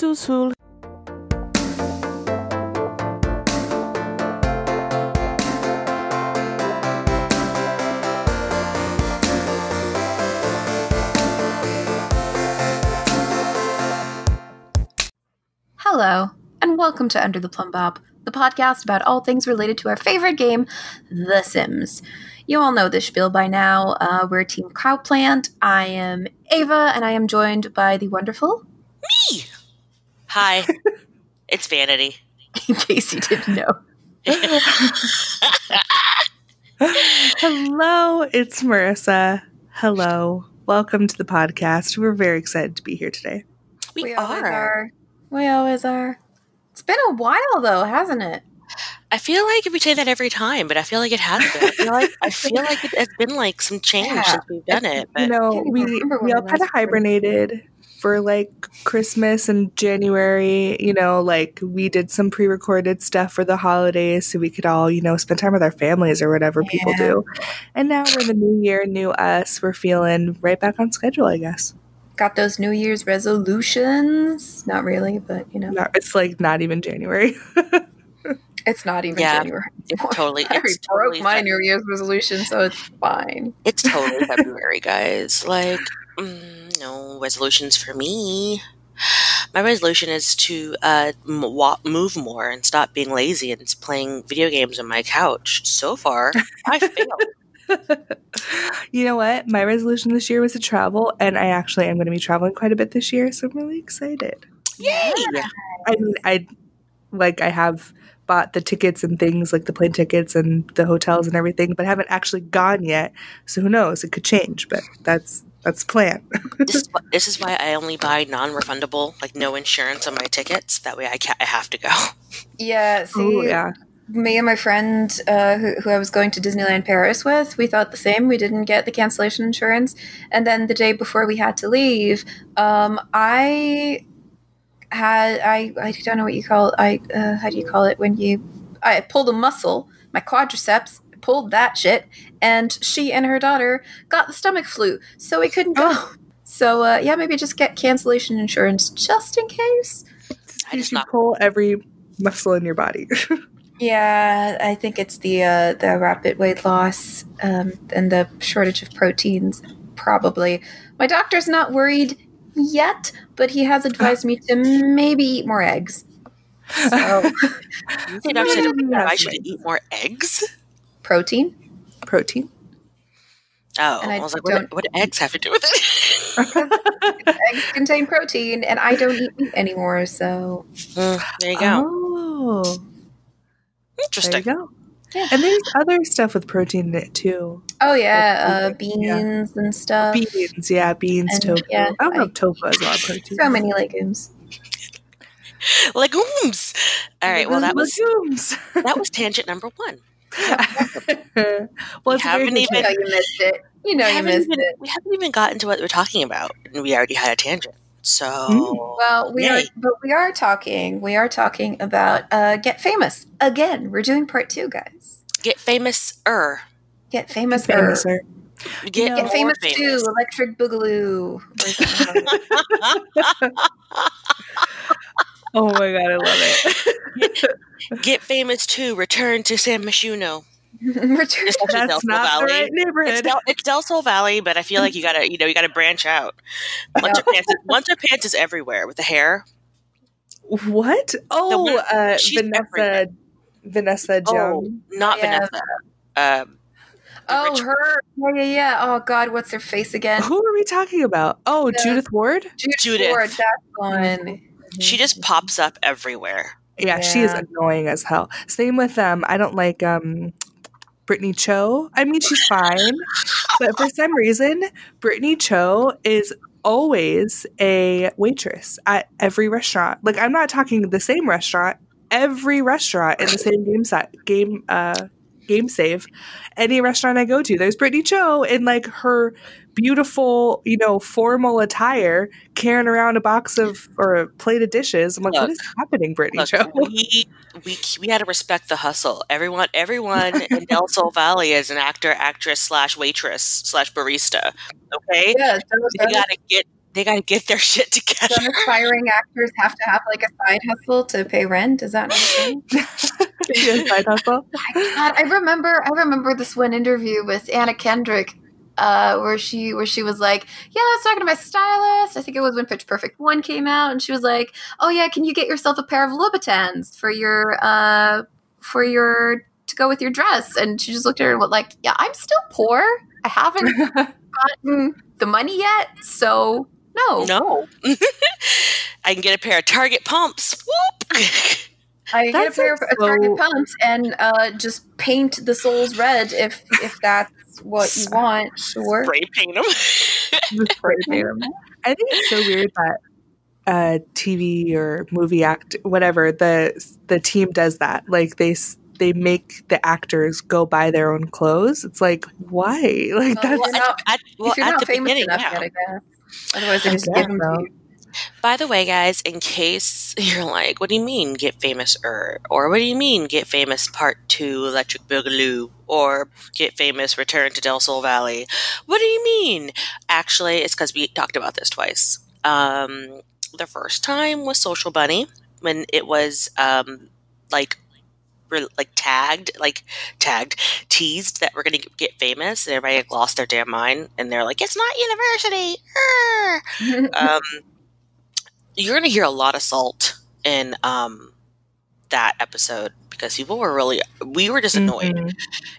Susul. Hello, and welcome to Under the Plumbob, the podcast about all things related to our favorite game, The Sims. You all know this spiel by now. We're Team Cowplant. I am Ava, and I am joined by the wonderful... Me! Hi, it's Vanity. In case you didn't know. Hello, it's Marissa. Hello. Welcome to the podcast. We're very excited to be here today. We are. We always are. It's been a while, though, hasn't it? I feel like we say that every time, but I feel like it has been. I feel like it has been like some change since we've done it. But we all kind of hibernated for like Christmas and January. We did some pre-recorded stuff for the holidays so we could all, spend time with our families or whatever people do. And now we're in the new year, new us. We're feeling right back on schedule, I guess. Got those New Year's resolutions? Not really, but it's like not even January. It's not even January. It's totally. I broke my New Year's resolution, so it's fine. It's totally February, guys. No resolutions for me. My resolution is to move more and stop being lazy and playing video games on my couch. So far, I failed. You know what? My resolution this year was to travel, and I actually am going to be traveling quite a bit this year, so I'm really excited. Yay! I mean, I have bought the tickets and things, like the plane tickets and the hotels and everything, but haven't actually gone yet. So who knows? It could change, but that's the plan. This is why I only buy non-refundable, like no insurance on my tickets. That way I have to go. Yeah. See. Oh, yeah. Me and my friend who I was going to Disneyland Paris with, we thought the same. We didn't get the cancellation insurance. And then the day before we had to leave, I don't know what you call it. How do you call it when I pulled a muscle, my quadriceps, pulled that shit, and she and her daughter got the stomach flu, so we couldn't go. So maybe just get cancellation insurance just in case. You should pull every muscle in your body. Yeah, I think it's the rapid weight loss and the shortage of proteins, probably. My doctor's not worried yet, but he has advised me to maybe eat more eggs. So, you think I should eat more eggs? Protein. Oh, I was like, what do eggs have to do with it? Eggs contain protein, and I don't eat meat anymore, so... there you go. Oh. Interesting. There you go. Yeah. And there's other stuff with protein in it, too. Oh, yeah. Beans and stuff. Beans, and, tofu. Yeah, I don't know if tofu has a lot of protein. So many legumes. Legumes! All right, well, that was tangent number one. Well, you missed it. You missed it. We haven't even gotten to what we're talking about, and we already had a tangent. So, well, we are talking about Get Famous again. We're doing part 2, guys. Get famous-er. Get famous-er. Get famous too. Electric Boogaloo. Oh my god, I love it. Get famous too. Return to San Myshuno. That's not the right neighborhood. It's Del Sol Valley, but I feel like you gotta branch out. Once her pants is everywhere with the hair. What? Oh, Vanessa Jung. Oh, not Vanessa. Her. Yeah. Oh God, what's her face again? Who are we talking about? Oh, Judith Ward. Judith Ward. That's one. She just pops up everywhere. Yeah, she is annoying as hell. Same with I don't like Brittany Cho. I mean, she's fine, but for some reason, Brittany Cho is always a waitress at every restaurant. Like, I'm not talking the same restaurant. Every restaurant in the same game save. Any restaurant I go to, there's Brittany Cho in like her beautiful, formal attire, carrying around a box or a plate of dishes. I'm like, what is happening, Brittany Cho? We had to respect the hustle. Everyone in Del Sol Valley is an actor, actress / waitress / barista. Okay, Yeah, They got to get their shit together. Some aspiring actors have to have like a side hustle to pay rent. Is that not a thing? Side hustle. God, I remember this one interview with Anna Kendrick, where she was like, "Yeah, I was talking to my stylist. I think it was when Pitch Perfect 1 came out, and she was like, "Oh yeah, can you get yourself a pair of Louboutins for your to go with your dress?" And she just looked at her and went like, "Yeah, I'm still poor. I haven't gotten the money yet, so." No. I can get a pair of Target pumps. Whoop! I can get a pair of Target pumps and just paint the soles red if that's what you want. Sure. Spray paint them. Spray paint them. I think it's so weird that TV or movie act, whatever, the team does that. Like they make the actors go buy their own clothes. It's like, why? Like if you're not famous enough yet, I guess. Otherwise, they just give them to you. By the way, guys, in case you're like, what do you mean get famous or what do you mean get famous part 2 Electric Boogaloo or get famous Return to Del Sol Valley? What do you mean? Actually, it's because we talked about this twice. The first time was Social Bunny when it was teased that we're going to get famous, and everybody lost their damn mind, and they're like, it's not university. You're going to hear a lot of salt in that episode because we were just annoyed. Mm-hmm.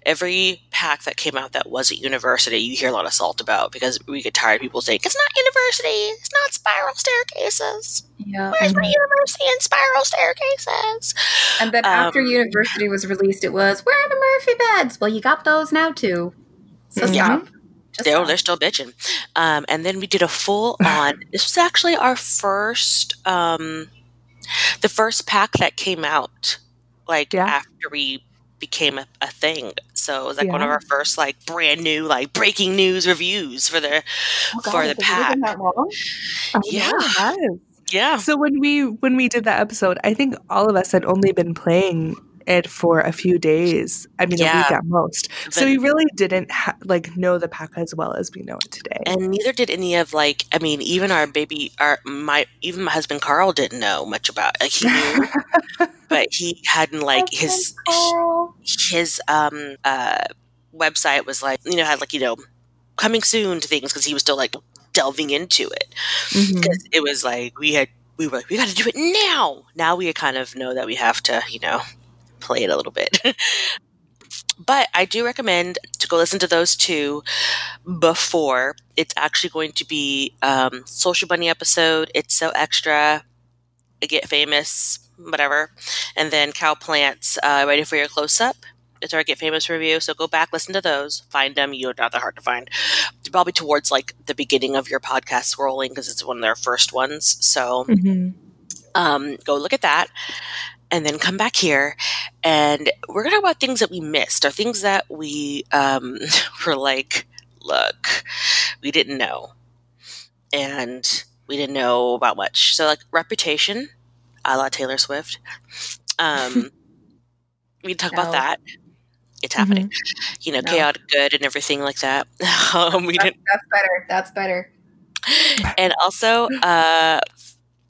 Every pack that came out that wasn't university, you hear a lot of salt about because we get tired of people saying, it's not university, it's not spiral staircases. Yeah. Where's my university and spiral staircases? And then after university was released, it was, where are the Murphy beds? Well, you got those now too. So stop. They're still bitching. And then we did a full on, this was actually our first, the first pack that came out after we became a thing. So it was one of our first brand new breaking news reviews for the pack. That long? Yeah. So when we did that episode, I think all of us had only been playing it for a few days. I mean, a week at most. So we really didn't know the pack as well as we know it today. And neither did any of even my husband Carl didn't know much about it. He knew, but he hadn't his website was had coming soon to things because he was still delving into it because it was we got to do it now. Now we kind of know that we have to play it a little bit. But I do recommend to go listen to those two before. It's actually going to be Social Bunny episode, It's So Extra, Get Famous, whatever. And then Cowplant's Ready for Your Close-Up. It's our Get Famous review. So go back, listen to those, find them. You're not that hard to find. They're probably towards the beginning of your podcast scrolling because it's one of their first ones. So go look at that. And then come back here, and we're going to talk about things that we missed, or things that we were look, we didn't know. And we didn't know about much. So, Reputation, a la Taylor Swift. We talk about that. It's happening. Chaotic Good and everything like that. That's better. And also,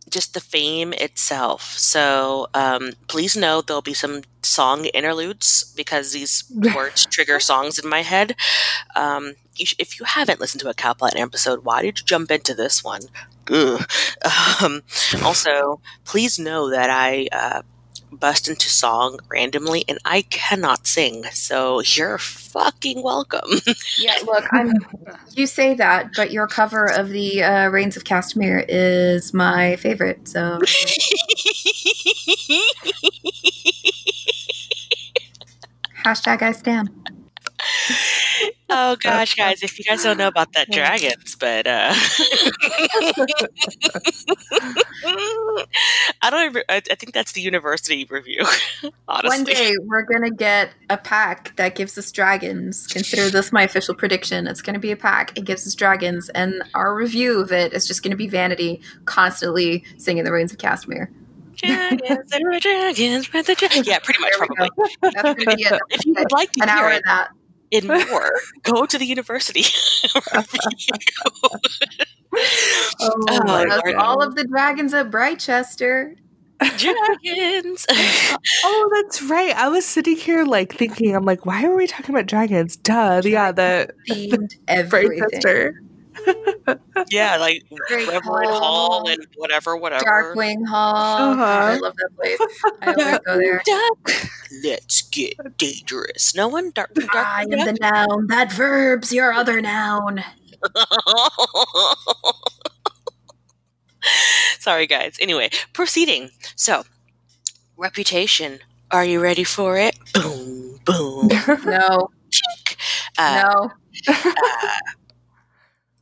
just the fame itself. So please know there'll be some song interludes because these words trigger songs in my head. If you haven't listened to a Cowplant episode, why did you jump into this one? Also, please know that I bust into song randomly and I cannot sing, so you're fucking welcome. Yeah, look, you say that, but your cover of the Reigns of Castamere is my favorite, so hashtag I stand. Oh gosh, guys, if you guys don't know about that dragons, but I think that's the university review. Honestly. One day we're gonna get a pack that gives us dragons. Consider this my official prediction. It's gonna be a pack. It gives us dragons, and our review of it is just gonna be Vanity constantly singing the Reigns of Castamere. Dragons, there were dragons, but the dragons. Yeah, pretty much, probably. That's gonna be it. If you would like to an hear hour it, of that. and more, go to the university. All of the dragons at Brightchester. Dragons. Oh, that's right. I was sitting here like thinking, I'm like, why are we talking about dragons? Duh. Yeah, the everything. Brightchester. Yeah, like Great Reverend Hall and whatever. Darkwing Hall. I love that place. I always go there. Let's get dangerous. No one I am the noun that verbs your other noun. Sorry, guys. Anyway, proceeding. So, reputation. Are you ready for it? Boom, boom. No. No.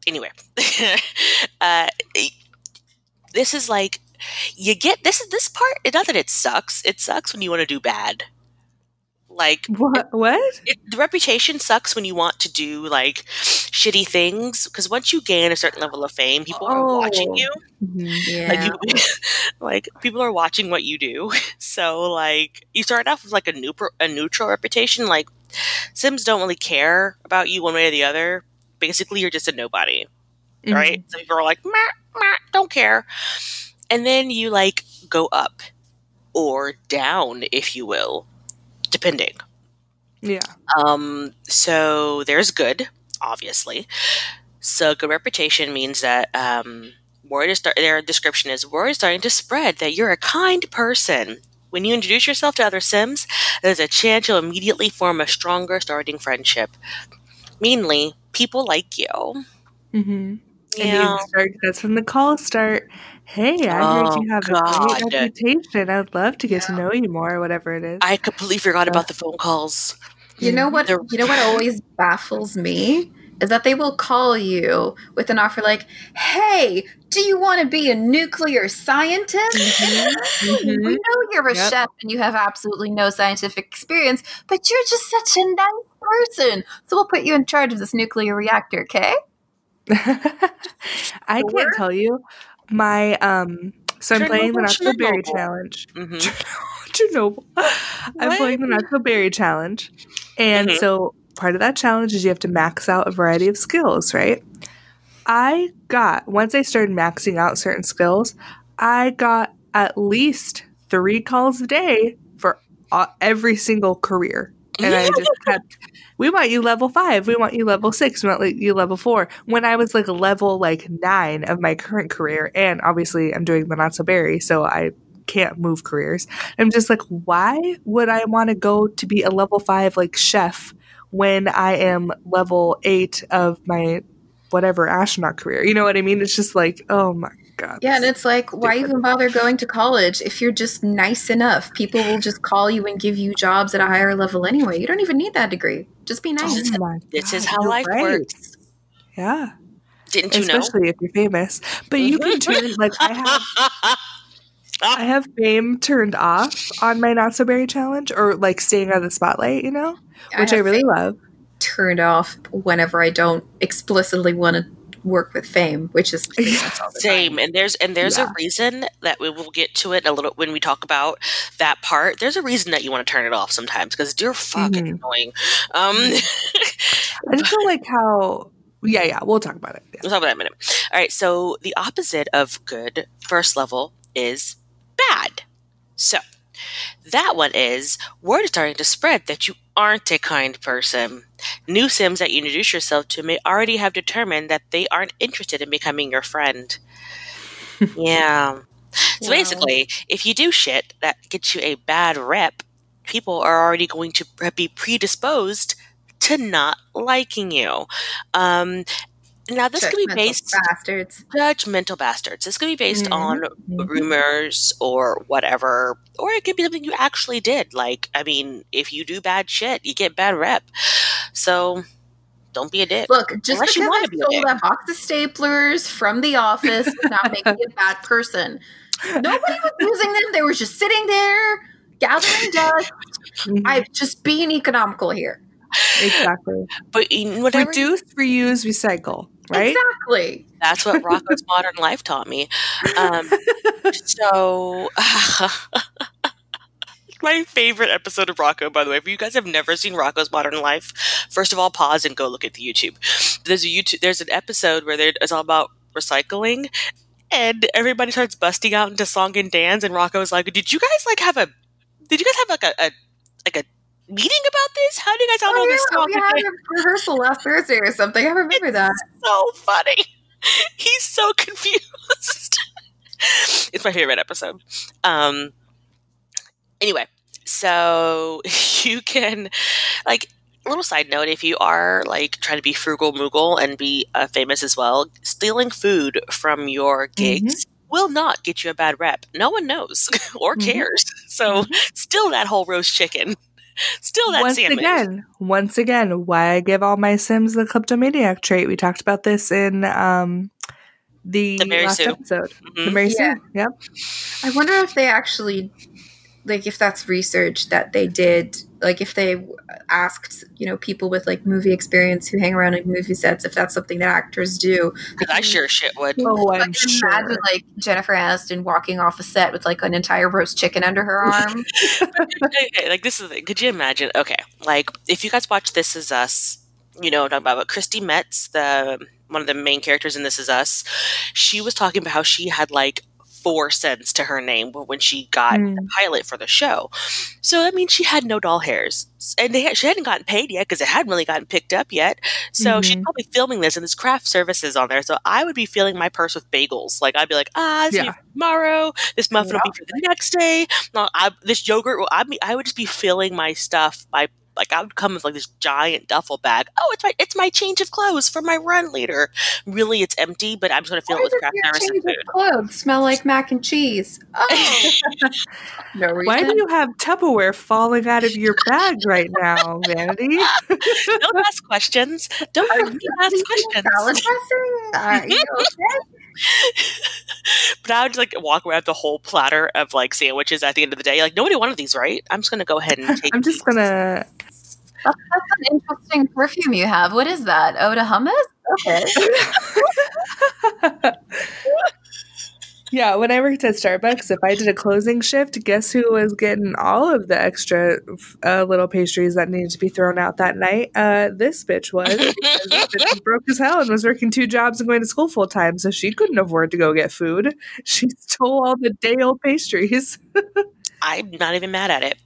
Anyway, this is like you get this part. Not that it sucks. It sucks when you want to do bad. Like what? The reputation sucks when you want to do like shitty things, because once you gain a certain level of fame, people are watching you. Yeah. Like people are watching what you do. So like you start off with like a neutral reputation. Like Sims don't really care about you one way or the other. Basically, you're just a nobody, right? So people are like, meh, meh, don't care. And then you like go up or down, if you will, depending. Yeah. So there's good, obviously. So good reputation means that their description is word is starting to spread that you're a kind person. When you introduce yourself to other Sims, there's a chance you'll immediately form a stronger starting friendship. Mainly, people like you. Mm-hmm. Yeah. And that's when the calls start. Hey, I heard you have a great reputation. I'd love to get to know you more, or whatever it is. I completely forgot about the phone calls. You know what? You know what always baffles me is that they will call you with an offer like, "Hey, do you want to be a nuclear scientist? We know you're a chef and you have absolutely no scientific experience, but you're just such a nice person. So we'll put you in charge of this nuclear reactor, okay?" I can't tell you. My so I'm playing the Not So Berry Challenge. Chernobyl. I'm playing the Not So Berry Challenge. And so part of that challenge is you have to max out a variety of skills, right? Once I started maxing out certain skills, I got at least 3 calls a day for every single career. And I just kept, we want you level 5. We want you level 6. We want you level 4. When I was like level 9 of my current career, and obviously I'm doing the Not So Berry, so I can't move careers. I'm just like, why would I want to go to be a level 5 like chef when I am level 8 of my whatever astronaut career? You know what I mean? It's just like, oh my God. Yeah, and it's like, why even bother going to college if you're just nice enough? People will just call you and give you jobs at a higher level anyway. You don't even need that degree. Just be nice. This is how life works. Yeah. Didn't you know? Especially if you're famous. But you can turn, like, I have fame turned off on my Not So Berry Challenge, or like staying out of the spotlight, you know? Which I really love. Turned off whenever I don't explicitly want to work with fame, which is pretty much all the same time. And there's a reason that we will get to it a little when we talk about that part. There's a reason that you want to turn it off sometimes, because they're fucking annoying. I just feel like how we'll talk about it. Yeah. We'll talk about that in a minute. All right, so the opposite of good first level is bad. So that one is word is starting to spread that you aren't a kind person. New Sims that you introduce yourself to may already have determined that they aren't interested in becoming your friend. Yeah. So basically, if you do shit that gets you a bad rep, people are already going to be predisposed to not liking you. Now, this could be based judgmental bastards. This could be based on rumors or whatever, or it could be something you actually did. Like, I mean, if you do bad shit, you get bad rep. So don't be a dick. Look, just because I stole that box of staplers from the office does not make me a bad person. Nobody was using them. They were just sitting there gathering dust. I'm just being economical here. Exactly. But whatever, reduce, reuse, recycle. Right? Exactly. That's what Rocco's Modern Life taught me. So My favorite episode of Rocco, by the way, if you guys have never seen Rocco's Modern Life, first of all, pause and go look at the YouTube. There's an episode where it's all about recycling, and everybody starts busting out into song and dance, and Rocco's like, did you guys have a meeting about this? How do you guys all know this song? We had a rehearsal last Thursday or something. I remember that. So funny. He's so confused. It's my favorite episode. Anyway, so you can, a little side note, if you are trying to be frugal moogle and be famous as well, stealing food from your gigs will not get you a bad rep. No one knows or cares. So still that whole roast chicken. Still that salmon. Once again, why I give all my Sims the kleptomaniac trait. We talked about this in the last episode. The Mary Sue. Yep. I wonder if they actually, if that's research that they did, if they asked, people with movie experience who hang around in movie sets, if that's something that actors do. I sure shit would. Oh, I'm sure. Imagine Jennifer Aniston walking off a set with an entire roast chicken under her arm. This is the thing. Could you imagine? Okay, if you guys watch This Is Us, I'm talking about Christy Metz, one of the main characters in This Is Us. She was talking about how she had 4 cents to her name when she got the pilot for the show. So that means she had no doll hairs. And she hadn't gotten paid yet because it hadn't really gotten picked up yet. So she's probably filming this and there's craft services on there. So I would be filling my purse with bagels. I'd be like, this will be for tomorrow. This muffin will be for the next day. No, this yogurt, I would just be filling my stuff by I would come with this giant duffel bag. Oh, it's my change of clothes for my run later. Really, it's empty, but I'm just going to fill it with craft services. Change of clothes smell like mac and cheese. Oh, no reason. Why do you have Tupperware falling out of your bag right now, Vanity? Don't ask questions. Don't ask questions. Salad dressing? Are you okay? But I would just walk around the whole platter of sandwiches at the end of the day. Nobody wanted these, right? I'm just gonna go ahead and take. I'm just gonna. That's an interesting perfume you have. What is that? Oda hummus? Okay. Yeah, when I worked at Starbucks, if I did a closing shift, guess who was getting all of the extra little pastries that needed to be thrown out that night? This bitch was. This bitch was broke as hell and was working 2 jobs and going to school full time, so she couldn't afford to go get food. She stole all the day-old pastries. I'm not even mad at it.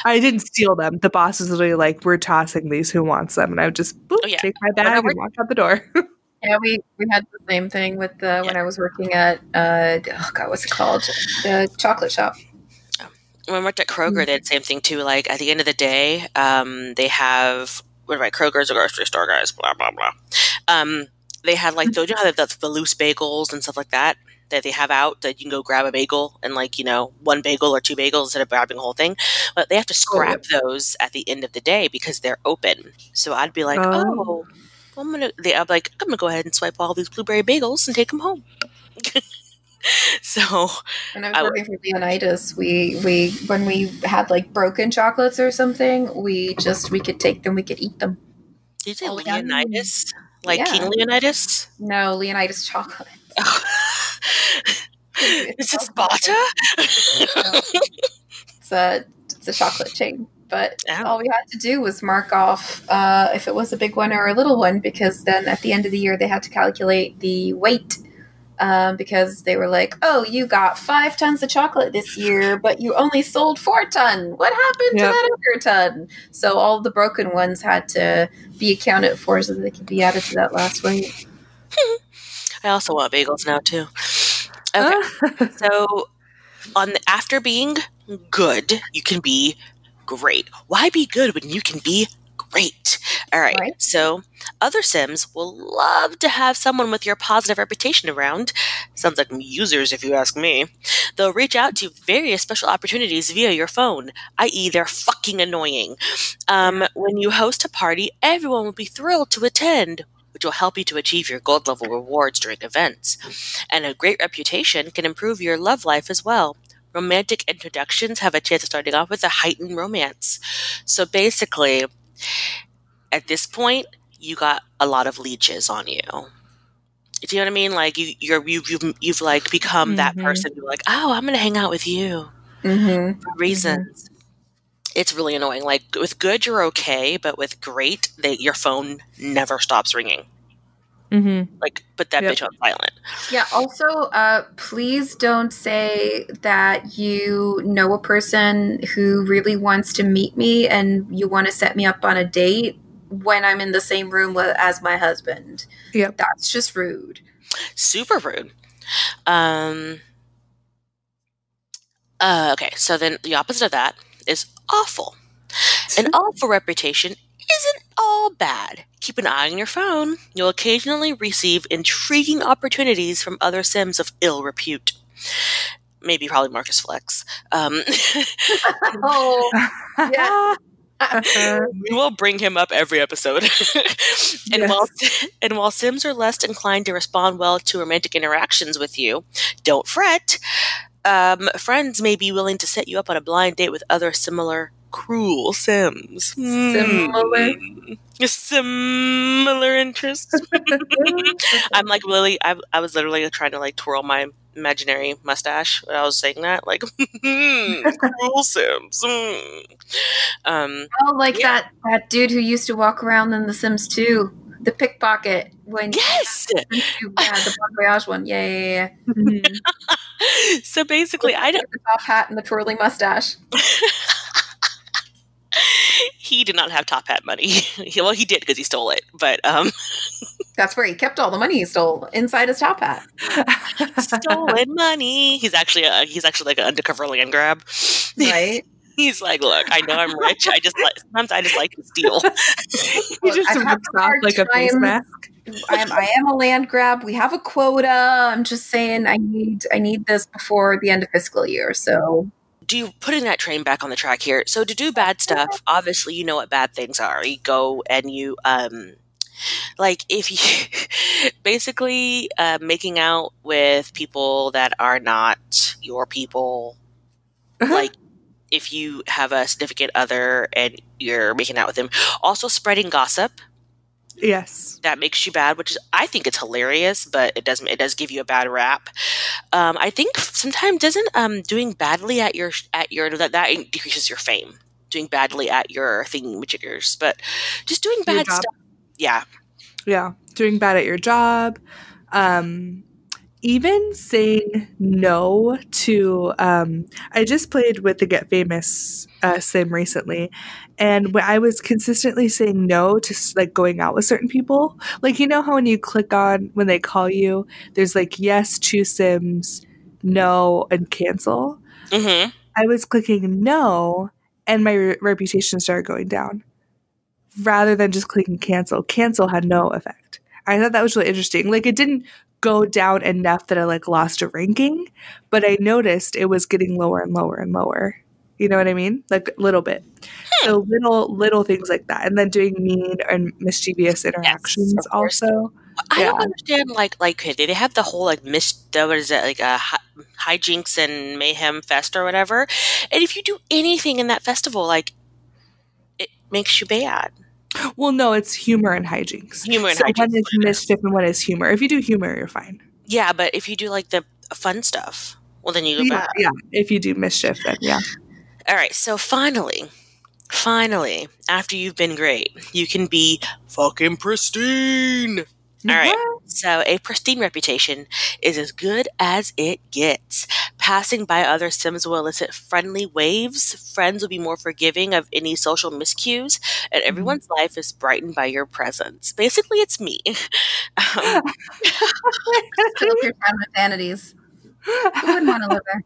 I didn't steal them. The boss was literally we're tossing these. Who wants them? And I would just take my bag and walk out the door. Yeah, we had the same thing with when I was working at what's it called? The chocolate shop. When I worked at Kroger, they had the same thing too. At the end of the day, they have Kroger's a grocery store, guys. Blah blah blah. They had how the loose bagels and stuff like that they have out that you can go grab a bagel and 1 bagel or 2 bagels instead of grabbing the whole thing. But they have to scrap those at the end of the day because they're open. So I'd be like, I'm gonna go ahead and swipe all these blueberry bagels and take them home. So when I was working for Leonidas, we when we had broken chocolates or something, we could take them, we could eat them. Did you say Leonidas? King Leonidas? No, Leonidas chocolate. Is it Sparta? It's a chocolate chain. But all we had to do was mark off if it was a big one or a little one, because then at the end of the year they had to calculate the weight because they were like, oh, you got 5 tons of chocolate this year, but you only sold 4 tons. What happened to that other ton? So all the broken ones had to be accounted for so that they could be added to that last weight. I also want bagels now too. Okay, so after being good, you can be great. Why be good when you can be great? All right. So other Sims will love to have someone with your positive reputation around. Sounds like users, if you ask me. They'll reach out to various special opportunities via your phone, i.e. they're fucking annoying. When you host a party, everyone will be thrilled to attend, which will help you to achieve your gold level rewards during events. And a great reputation can improve your love life as well. Romantic introductions have a chance of starting off with a heightened romance. So basically, at this point, you got a lot of leeches on you. Do you know what I mean? You've become that person. You're like, oh, I'm going to hang out with you for reasons. It's really annoying. Like, with good, you're okay, but with great, your phone never stops ringing. Mm-hmm. Like, put that bitch on silent. Yeah, also, please don't say that you know a person who really wants to meet me and you want to set me up on a date when I'm in the same room as my husband. Yep. That's just rude. Super rude. Okay, so then the opposite of that is awful. An awful reputation isn't all bad. Keep an eye on your phone. You'll occasionally receive intriguing opportunities from other Sims of ill repute. Maybe probably Marcus Flex. Oh, yeah. We will bring him up every episode. And while Sims are less inclined to respond well to romantic interactions with you, don't fret. Friends may be willing to set you up on a blind date with other similar cruel Sims. Similar interests. I'm like Lily. I was literally trying to like twirl my imaginary mustache when I was saying that. Like, cruel Sims. That dude who used to walk around in The Sims 2, the pickpocket. Yes! The Bon Voyage one. Yeah. Mm-hmm. So basically, I don't. The top hat and the twirly mustache. He did not have top hat money. He did because he stole it. But that's where he kept all the money he stole, inside his top hat. Stolen money. He's actually like an undercover land grab. Right. He's like, look, I know I'm rich. Sometimes I just like to steal. He just rips off like a face mask. I am a land grab. We have a quota. I'm just saying I need this before the end of fiscal year. So do you putting that train back on the track here? So to do bad stuff, obviously you know what bad things are. You go and you like if you basically making out with people that are not your people, like if you have a significant other and you're making out with them, also spreading gossip. Yes, that makes you bad, which is, I think it's hilarious, but it does give you a bad rap. I think sometimes doesn't doing badly at your that decreases your fame. Doing badly at your thingy-majiggers, but just doing bad stuff. Yeah, doing bad at your job. Even saying no to I just played with the Get Famous sim recently, and when I was consistently saying no to like going out with certain people, like you know how when you click on when they call you, there's like yes, choose Sims, no, and cancel. Mm-hmm. I was clicking no, and my reputation started going down. Rather than just clicking cancel, cancel had no effect. I thought that was really interesting. Like it didn't go down enough that I like lost a ranking, but I noticed it was getting lower and lower and lower. You know what I mean? Like a little bit. So little things like that, and then doing mean and mischievous interactions also. I don't understand. Like, did they have the whole like what is it, like a hijinks and mayhem fest or whatever? And if you do anything in that festival, like it makes you bad. Well, no, it's humor and hijinks. One is mischief and one is humor. If you do humor, you're fine. Yeah, but if you do like the fun stuff, well, then you go bad. Yeah, if you do mischief, then yeah. All right, so finally, after you've been great, you can be fucking pristine. All right, so a pristine reputation is as good as it gets. Passing by other Sims will elicit friendly waves. Friends will be more forgiving of any social miscues, and everyone's life is brightened by your presence. Basically, it's me. Fill your time with vanities. Who wouldn't want to live there?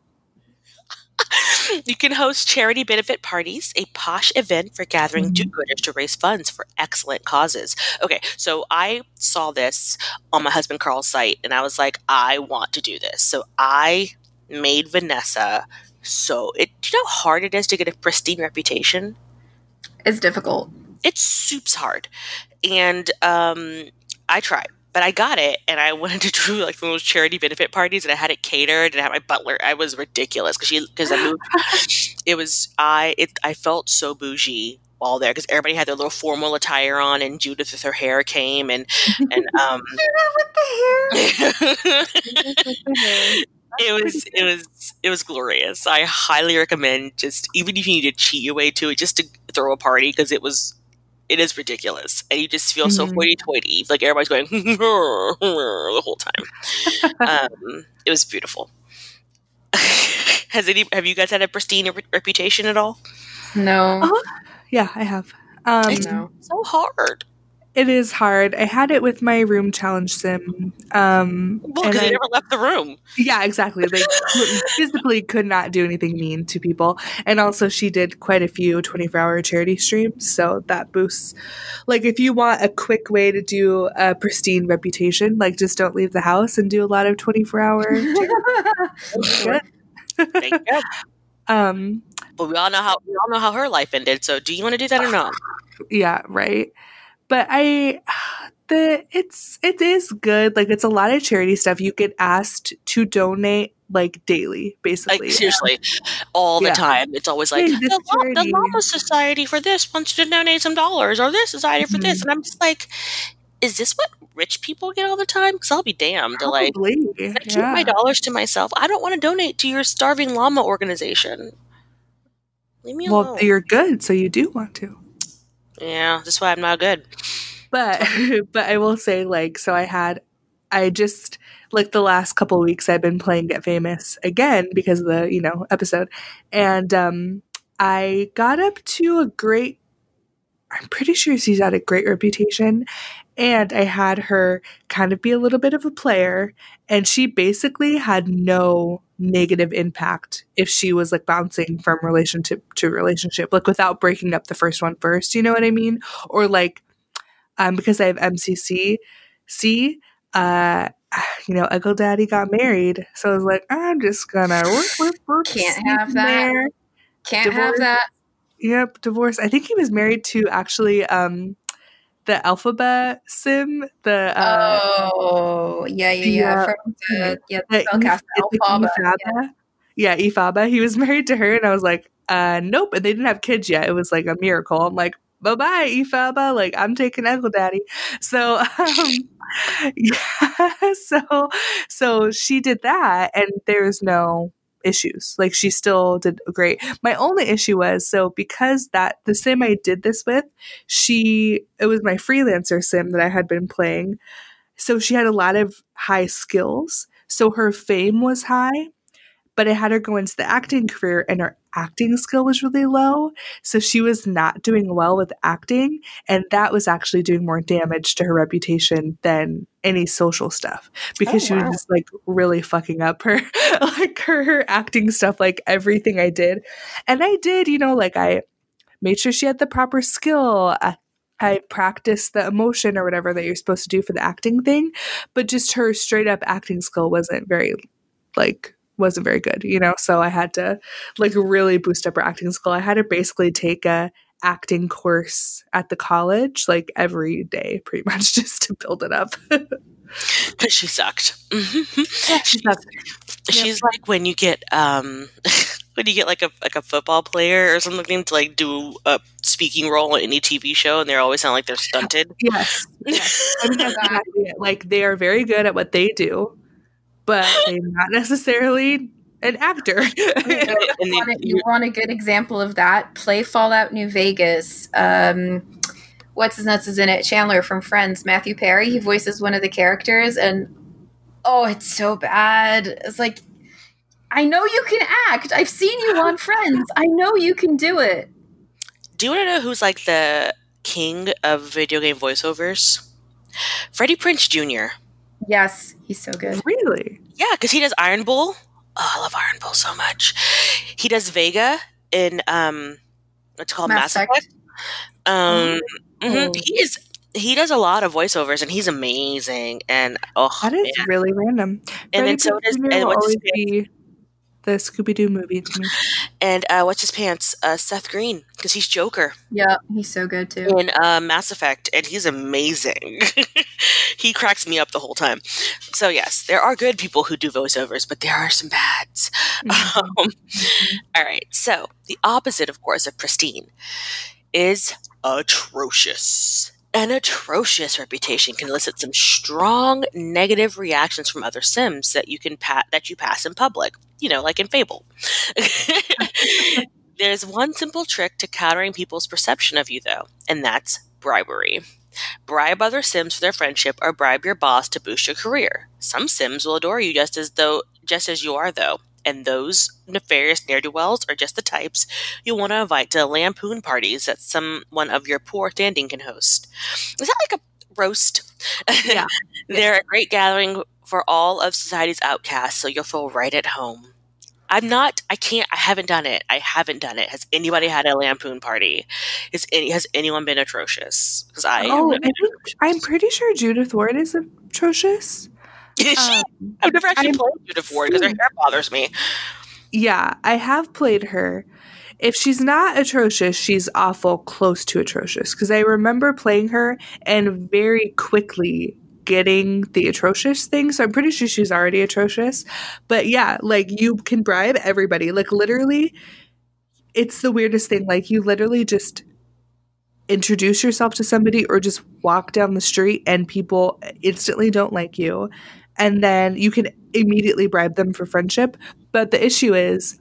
You can host charity benefit parties, a posh event for gathering do-gooders to raise funds for excellent causes. Okay, so I saw this on my husband Carl's site, and I was like, I want to do this. So I made Vanessa. Do you know how hard it is to get a pristine reputation? It's difficult. It's soups hard. And I tried. But I got it, and I went to do like one of those charity benefit parties, and I had it catered, and I had my butler. I was ridiculous because I moved. I felt so bougie while there because everybody had their little formal attire on, and Judith with her hair came, and Judith with the hair. It was glorious. I highly recommend, just even if you need to cheat your way to it, just to throw a party, because it is ridiculous, and you just feel so hoity-toity, like everybody's going the whole time. It was beautiful. Have you guys had a pristine reputation at all? No. Yeah, I have. It's so hard. It is hard. I had it with my room challenge sim. Because they never left the room. Yeah, exactly. They physically could not do anything mean to people. And also she did quite a few 24-hour charity streams, so that boosts. Like, if you want a quick way to do a pristine reputation, like, just don't leave the house and do a lot of 24-hour charity. Thank you. But we all know how her life ended, so do you want to do that or not? Yeah, right. But it is good. Like, it's a lot of charity stuff. You get asked to donate, like, daily, basically. Like, seriously, all the time. It's always like, the Llama Society for this wants to donate some dollars, or this society for this. And I'm just like, is this what rich people get all the time? Because I'll be damned. I keep my dollars to myself. I don't want to donate to your starving llama organization. Leave me alone. Well, you're good, so you do want to. Yeah, that's why I'm not good. But I will say, like, so I just, like, the last couple of weeks I've been playing Get Famous again because of the, episode. And I got up to I'm pretty sure she's had a great reputation. And I had her kind of be a little bit of a player. And she basically had no negative impact if she was, like, bouncing from relationship to relationship, like, without breaking up the first one first. You know what I mean? Or, like, because I have MCC, Uncle Daddy got married. So I was like, I'm just gonna can't have that. Can't divorce. Have that. Yep, divorce. I think he was married to actually the Alphabet sim. The from the spellcaster Alphaba. Yeah, Ifaba. He was married to her, and I was like, nope. And they didn't have kids yet. It was like a miracle. I'm like, bye-bye, Ifaba. Like, I'm taking Uncle Daddy. So, so she did that, and there's no issues. Like, she still did great. My only issue was, so because the sim I did this with, it was my freelancer sim that I had been playing. So she had a lot of high skills. So her fame was high, but I had her go into the acting career, and her acting skill was really low. So she was not doing well with acting, and that was actually doing more damage to her reputation than any social stuff, because she was just, like, really fucking up her her acting stuff, like everything I did. And I did, like, I made sure she had the proper skill. I practiced the emotion or whatever that you're supposed to do for the acting thing, but just her straight up acting skill wasn't very good, so I had to, like, really boost up her acting skill. I had her basically take a acting course at the college, like, every day pretty much, just to build it up. Because she sucked. Yeah, she sucked. She's like when you get like a football player or something to, like, do a speaking role in any TV show, and they always sound like they're stunted. Yes. I mean, that's exactly it. Like, they are very good at what they do, but they're not necessarily an actor. You want a good example of that? Play Fallout New Vegas. What's his nuts is in it? Chandler from Friends, Matthew Perry. He voices one of the characters, and it's so bad. It's like, I know you can act. I've seen you on Friends. I know you can do it. Do you want to know who's, like, the king of video game voiceovers? Freddie Prinze Jr. Yes, he's so good. Really? Yeah, because he does Iron Bull. Oh, I love Iron Bull so much. He does Vega in what's called Mass Effect. He does a lot of voiceovers, and he's amazing. And that is really random. And then so does the Scooby-Doo movie to me. And what's his pants? Seth Green, because he's Joker. Yeah, he's so good too. In Mass Effect, and he's amazing. He cracks me up the whole time. So yes, there are good people who do voiceovers, but there are some bads. All right, so the opposite, of course, of pristine is atrocious. An atrocious reputation can elicit some strong negative reactions from other Sims that you pass in public, like in Fable. There's one simple trick to countering people's perception of you, though, and that's bribery. Bribe other Sims for their friendship or bribe your boss to boost your career. Some Sims will adore you just as you are, though, and those nefarious ne'er-do-wells are just the types you want to invite to lampoon parties that someone of your poor standing can host. Is that like a roast? Yeah. They're a great gathering for all of society's outcasts, so you'll feel right at home. I haven't done it. Has anybody had a lampoon party? Has anyone been atrocious? Because I'm pretty sure Judith Ward is atrocious. I've never actually played Judith Ward because her hair bothers me. Yeah, I have played her. If she's not atrocious, she's awful close to atrocious. Because I remember playing her and very quickly getting the atrocious thing. So I'm pretty sure she's already atrocious. But yeah, like you can bribe everybody. Like literally, it's the weirdest thing. Like you literally just introduce yourself to somebody or just walk down the street and people instantly don't like you. And then you can immediately bribe them for friendship. But the issue is,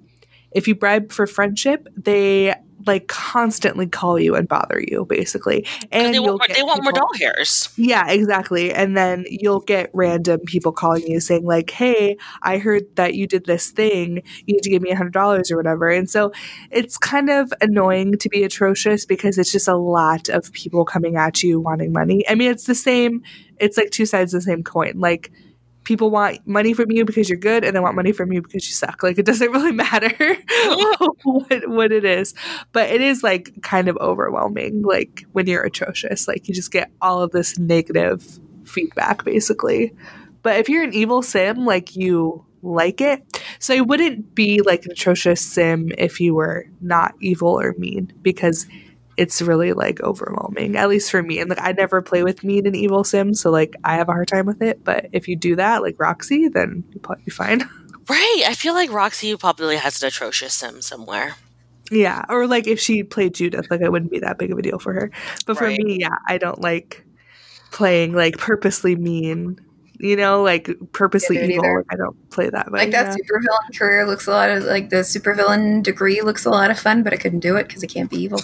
if you bribe for friendship, they like constantly call you and bother you, basically. And they want more doll hairs. Yeah, exactly. And then you'll get random people calling you saying like, hey, I heard that you did this thing. You need to give me $100 or whatever. And so it's kind of annoying to be atrocious because it's just a lot of people coming at you wanting money. I mean, it's the same. It's like two sides of the same coin. Like, people want money from you because you're good and they want money from you because you suck. Like, it doesn't really matter what it is. But it is, like, kind of overwhelming, like, when you're atrocious. Like, you just get all of this negative feedback, basically. But if you're an evil sim, like, you like it. So I wouldn't be, like, an atrocious sim if you were not evil or mean, because it's really like overwhelming, at least for me. And like, I never play with mean and evil sims, so like I have a hard time with it. But if you do that, like Roxy, then you'll probably be fine. Right. I feel like Roxy probably has an atrocious sim somewhere. Yeah. Or like if she played Judith, like it wouldn't be that big of a deal for her. But for me, yeah, I don't like playing like purposely mean, like purposely evil. Like, I don't play that way. Like that supervillain career looks a lot of like the supervillain degree looks a lot of fun, but I couldn't do it because I can't be evil.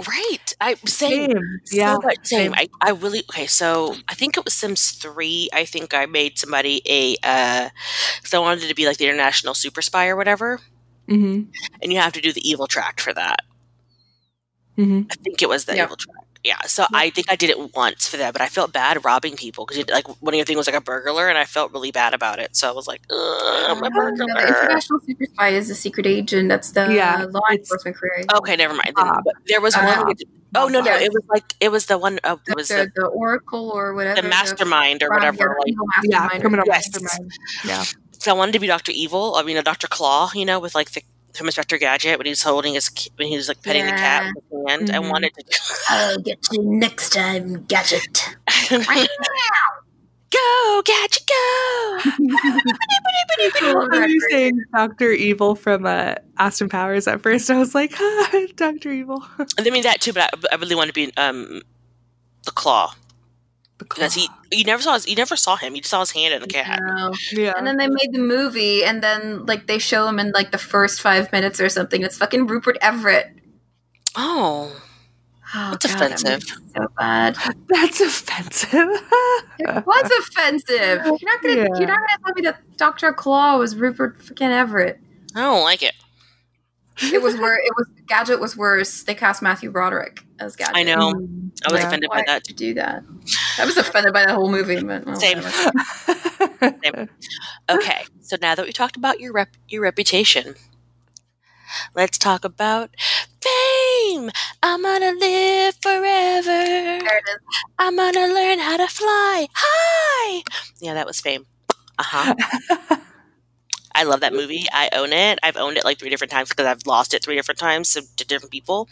Right. Same. Yeah. Same. I really, okay, so I think it was Sims 3. I think I made somebody because I wanted it to be like the international super spy or whatever. Mm-hmm. And you have to do the evil track for that. Mm-hmm. I think it was the evil track. Yeah, so I think I did it once for that, but I felt bad robbing people because like one of your things was like a burglar, and I felt really bad about it. So I was like, I'm a burglar. No, the international super spy is a secret agent. That's the law enforcement career. Okay, never mind. But there was one. No. It was the one. It was the Oracle or whatever. The mastermind or whatever. Criminal mastermind. Yeah. So I wanted to be Dr. Evil. I mean, Dr. Claw. With like from Inspector Gadget when he was holding when he was like petting the cat with his hand. Mm-hmm. I wanted to. I'll get you next time, Gadget. Go, Gadget, go! Are you saying Dr. Evil from Austin Powers at first? I was like, Dr. Evil. I mean that too, but I really wanted to be the Claw. Because you never saw him. You just saw his hand in the cat. No. Yeah. And then they made the movie, and then like they show him in like the first 5 minutes or something. It's fucking Rupert Everett. Oh, that's offensive. So bad. That's offensive. It was offensive. You're not gonna tell me that Dr. Claw was Rupert fucking Everett. I don't like it. Gadget was worse. They cast Matthew Broderick as Gadget. I know. I was offended by that. To do that. I was offended by the whole movie. But, Same. Same. Okay, so now that we talked about your reputation, let's talk about fame. I'm gonna live forever. There it is. I'm gonna learn how to fly high. Yeah, that was fame. I love that movie. I own it. I've owned it like 3 different times because I've lost it 3 different times to different people.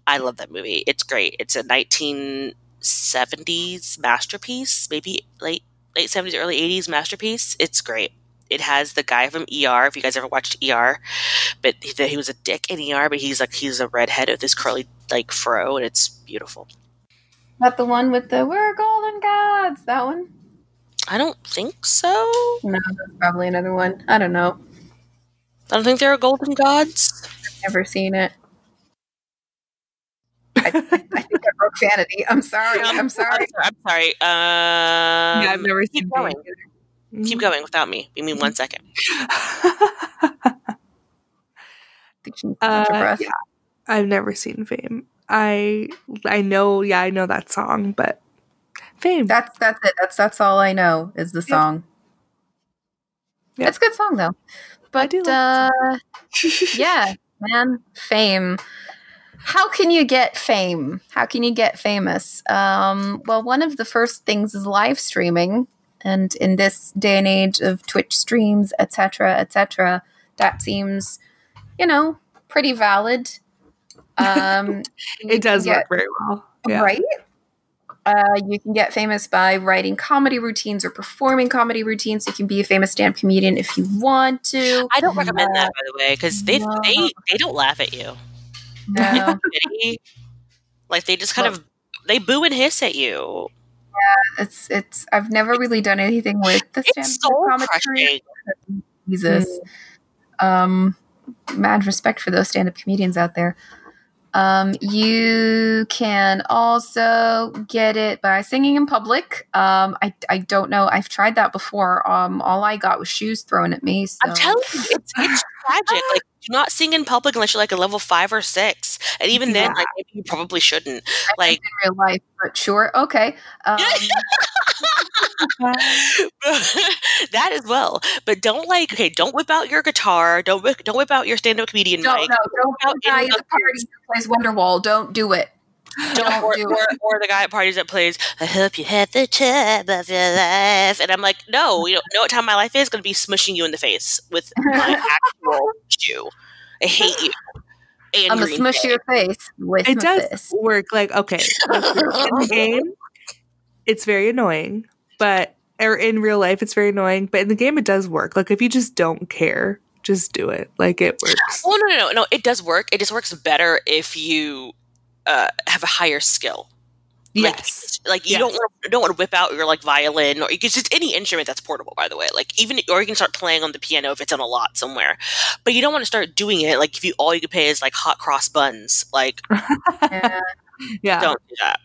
I love that movie. It's great. It's a 1970s masterpiece, maybe late 70s, early 80s masterpiece. It's great. It has the guy from ER, if you guys ever watched ER, but he was a dick in ER, but he's a redhead with this curly like fro, and it's beautiful. That the one with the "We're golden gods"? That one? I don't think so. No, that's probably another one. I don't know. I don't think there are golden gods. Never seen it. I think I broke sanity. I'm sorry. I'm sorry. I'm sorry. Yeah, I've never seen Keep going. Keep going without me. Give me 1 second. Yeah, I've never seen Fame. I know. Yeah, I know that song, but Fame. That's it. That's all I know is the song. Yep. It's a good song though. But I do like yeah, man, Fame. How can you get fame? How can you get famous? Well, one of the first things is live streaming, and in this day and age of Twitch streams, etc., that seems, pretty valid. It does work very well, right? You can get famous by writing comedy routines or performing comedy routines. You can be a famous stand-up comedian if you want to. I don't recommend that, by the way, because they don't laugh at you. No. Like they just kind of they boo and hiss at you. Yeah, it's. I've never really done anything with the stand-up comedy. Jesus, mad respect for those stand-up comedians out there. You can also get it by singing in public. I don't know. I've tried that before. All I got was shoes thrown at me. So. I'm telling you, it's tragic. Like, do not sing in public unless you're like a level 5 or 6, and even then, like maybe you probably shouldn't. Like in real life, but sure, okay. That as well, but don't whip out your guitar. Don't whip out your stand-up comedian mic. Don't whip out the guy at the party who plays Wonderwall. Don't do it. Or the guy at parties that plays "I hope you have the time of your life," and I'm like, no, you don't know what time of my life is. Going to be smushing you in the face with my actual shoe. I hate you. I'm gonna smush your face with it. My Does fist. work. Like, okay, in the game, it's very annoying, or in real life, it's very annoying. But in the game, it does work. Like, if you just don't care, just do it. Like, it works. Oh no, it does work. It just works better if you have a higher skill. Yes, you don't want to whip out your like violin, or you can just any instrument that's portable. By the way, or you can start playing on the piano if it's on a lot somewhere. But you don't want to start doing it like if all you can pay is like hot cross buns. Like, yeah, don't do that.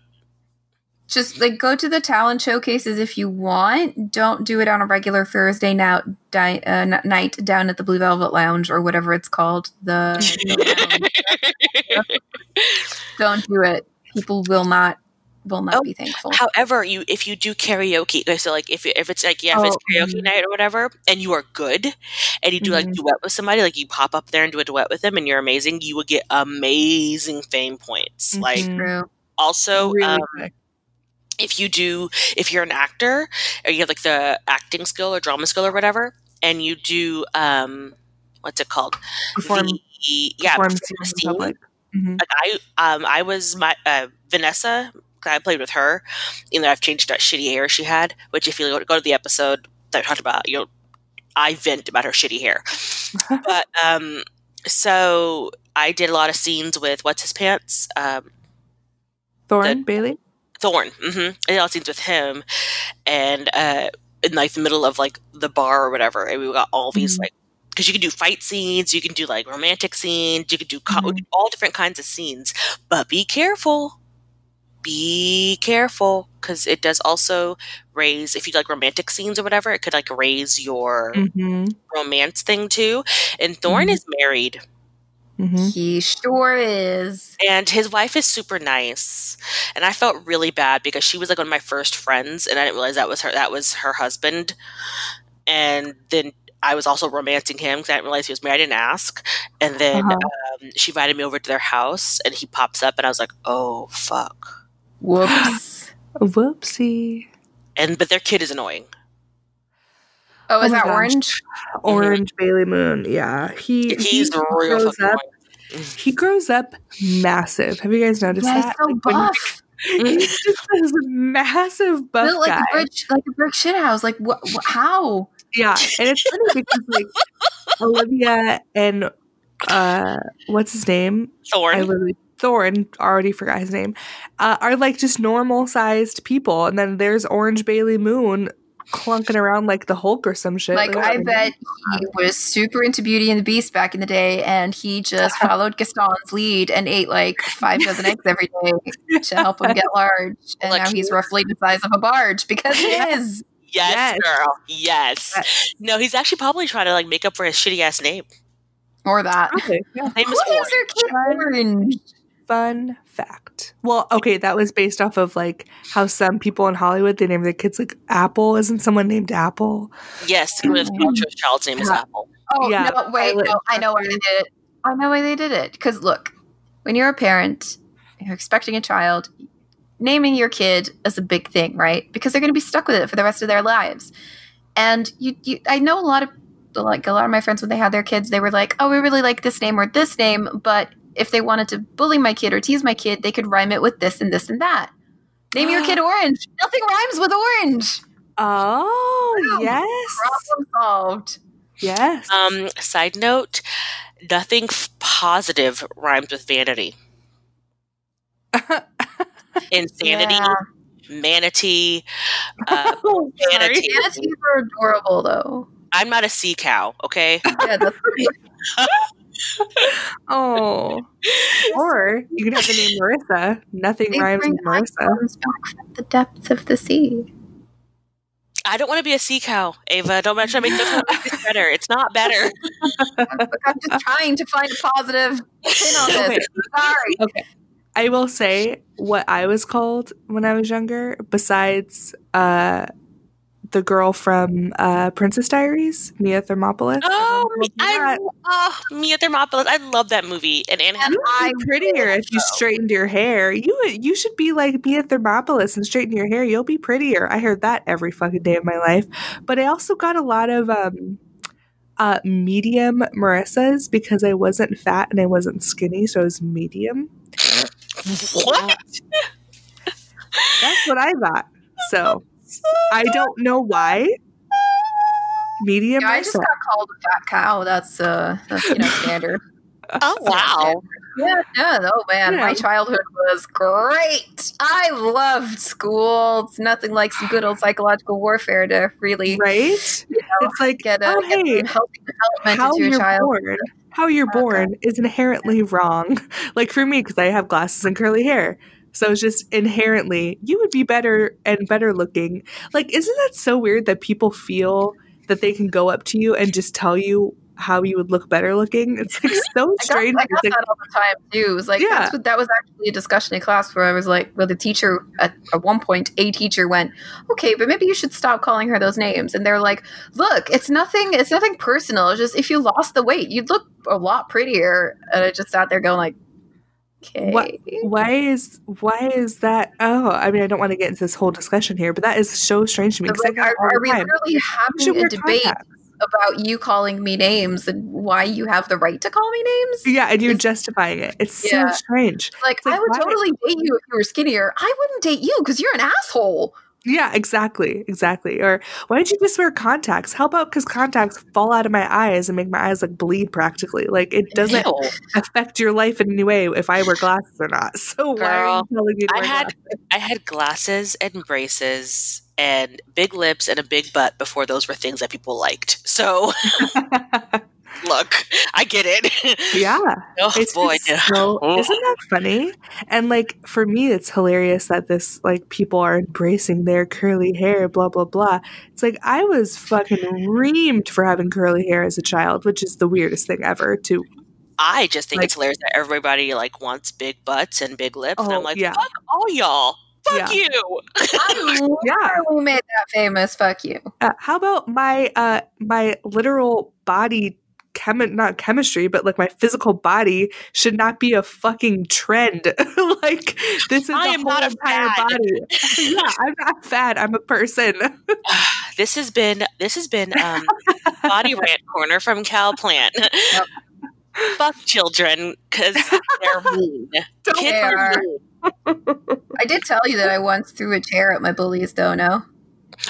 Just like go to the talent showcases if you want. Don't do it on a regular Thursday night down at the Blue Velvet Lounge or whatever it's called. The don't do it. People will not be thankful. However, if you do karaoke, so like if it's like if it's karaoke night or whatever, and you are good, and you do like duet with somebody, like you pop up there and do a duet with them, and you're amazing, you will get amazing fame points. Like also. Really quick. If you're an actor or you have like the acting skill or drama skill or whatever, and you do what's it called? Perform scene. Like, Like I was my Vanessa. I played with her. I've changed that shitty hair she had. Which if you go to the episode that I talked about, I vent about her shitty hair. But so I did a lot of scenes with what's his pants. Bailey. Thorn. I did all scenes with him, and in like the middle of like the bar or whatever, and we got all these like because you can do fight scenes, you can do like romantic scenes, you can do all different kinds of scenes. But be careful, because it does also raise if you do, like romantic scenes or whatever. It could like raise your romance thing too. And Thorn is married. He sure is. And his wife is super nice. And I felt really bad because she was like one of my first friends, and I didn't realize that was her husband. And then I was also romancing him because I didn't realize he was married. I didn't ask. And then she invited me over to their house, and he pops up, and I was like, oh, fuck. Whoops. Whoopsie. But their kid is annoying. Oh, is that Orange? Orange Bailey Moon, yeah. He's real grows up. He grows up massive. Have you guys noticed that? He's so buff. He's just this massive buff built like guy. Like a brick shit house. Like, how? Yeah, and it's funny because like Olivia and what's his name? Thorn. Thorne, already forgot his name, are like just normal sized people. And then there's Orange Bailey Moon clunking around like the Hulk or some shit. Like, I bet he was super into Beauty and the Beast back in the day, and he just followed Gaston's lead and ate like 5 dozen eggs every day to help him get large. And now he's roughly the size of a barge because he is. Yes, girl. Yes. No, he's actually probably trying to like make up for his shitty ass name. Or that. Okay, yeah. Name Who is names their kid Orange? Fun fact. Well, okay, that was based off of like how some people in Hollywood, they name their kids like Apple. Isn't someone named Apple? Yes, Gwyneth Paltrow's child's name is Apple. Oh, Yeah, no, wait. No, I know why they did it. I know why they did it. Because look, when you're a parent, you're expecting a child, naming your kid is a big thing, right? Because they're going to be stuck with it for the rest of their lives. And I know a lot of my friends, when they had their kids, they were like, oh, we really like this name or this name, but if they wanted to bully my kid or tease my kid, they could rhyme it with this and this and that. Name your kid Orange. Nothing rhymes with orange. Oh, yes. Problem solved. Yes. Side note, nothing positive rhymes with vanity. Insanity, manatee, vanity. Manatees are adorable, though. I'm not a sea cow, okay? Yeah, that's Oh. Or you could have the name Marissa. Nothing rhymes with Marissa. Back from the depths of the sea. I don't want to be a sea cow, Ava. Don't try to make this better. It's not better. I'm just trying to find a positive spin on this. Okay. Sorry. Okay. I will say what I was called when I was younger, besides the girl from Princess Diaries, Mia Thermopolis. Mia Thermopolis. I love that movie. And Anne You'd be prettier if you straightened your hair. You should be like Mia Thermopolis and straighten your hair. You'll be prettier. I heard that every fucking day of my life. But I also got a lot of medium Marissas because I wasn't fat and I wasn't skinny, so I was medium. What? That's what I thought. So I don't know why. Medium. Yeah, I just got called a fat cow. That's standard. Oh wow. Yeah. Oh man, my childhood was great. I loved school. It's nothing like some good old psychological warfare to really, right? It's like get healthy development how into your child. How you're born is inherently wrong. Like for me, because I have glasses and curly hair. So it's just inherently, you would be better and better looking. Like, isn't that so weird that people feel that they can go up to you and just tell you how you would look better looking? It's like so strange. I got that all the time too. It was like, that was actually a discussion in class where I was like, well, the teacher at one point, a teacher went, okay, but maybe you should stop calling her those names. And they're like, look, it's nothing personal. It's just if you lost the weight, you'd look a lot prettier. And I just sat there going like, okay. Why is that? Oh, I mean, I don't want to get into this whole discussion here, but that is so strange to me. Like, are we really having a debate about you calling me names and why you have the right to call me names? Yeah, and you're justifying it. It's so strange. Like, I would totally date you if you were skinnier. I wouldn't date you because you're an asshole. Yeah, exactly. Or why don't you just wear contacts? How about because contacts fall out of my eyes and make my eyes like bleed practically? Like it doesn't affect your life in any way if I wear glasses or not. So why are you telling me to wear glasses? I had glasses and braces and big lips and a big butt before those were things that people liked. So look, I get it. Yeah. Oh boy. Isn't that funny? And like for me, it's hilarious that this like people are embracing their curly hair, blah blah blah. It's like I was fucking reamed for having curly hair as a child, which is the weirdest thing ever. To I just think it's hilarious that everybody like wants big butts and big lips, and I'm like, fuck all y'all. Fuck you. I literally made that famous. Fuck you. How about my my literal body? Not chemistry, but like my physical body should not be a fucking trend. Like this is I am not a fad. Body. Yeah, I'm not fat. I'm a person. This has been Body Rant Corner from Cowplant. Yep. Fuck children because they're mean. Kids are mean. I did tell you that I once threw a chair at my bullies, though. No,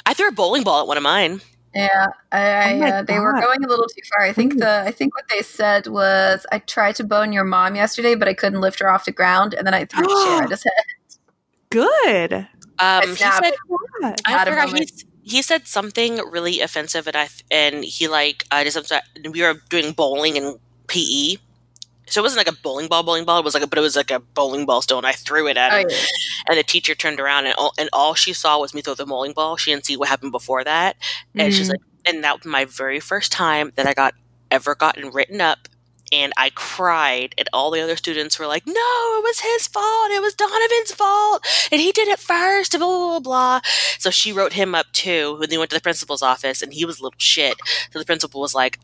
I threw a bowling ball at one of mine. Yeah, Oh my they were God. going a little too far. I think what they said was, I tried to bone your mom yesterday, but I couldn't lift her off the ground, and then I threw a chair at his head. Good. He snapped. said, God. I Had a forgot. moment. He said something really offensive, and he like did something. We were doing bowling and PE, so it wasn't like a bowling ball. It was like a bowling ball still, and I threw it at him. Yeah. And the teacher turned around, and all she saw was me throw the bowling ball. She didn't see what happened before that, and she's like, and that was my very first time that I ever gotten written up. And I cried, and all the other students were like, no, it was his fault. It was Donovan's fault. And he did it first, blah, blah, blah, blah. So she wrote him up, too, when they went to the principal's office, and he was a little shit. So the principal was like,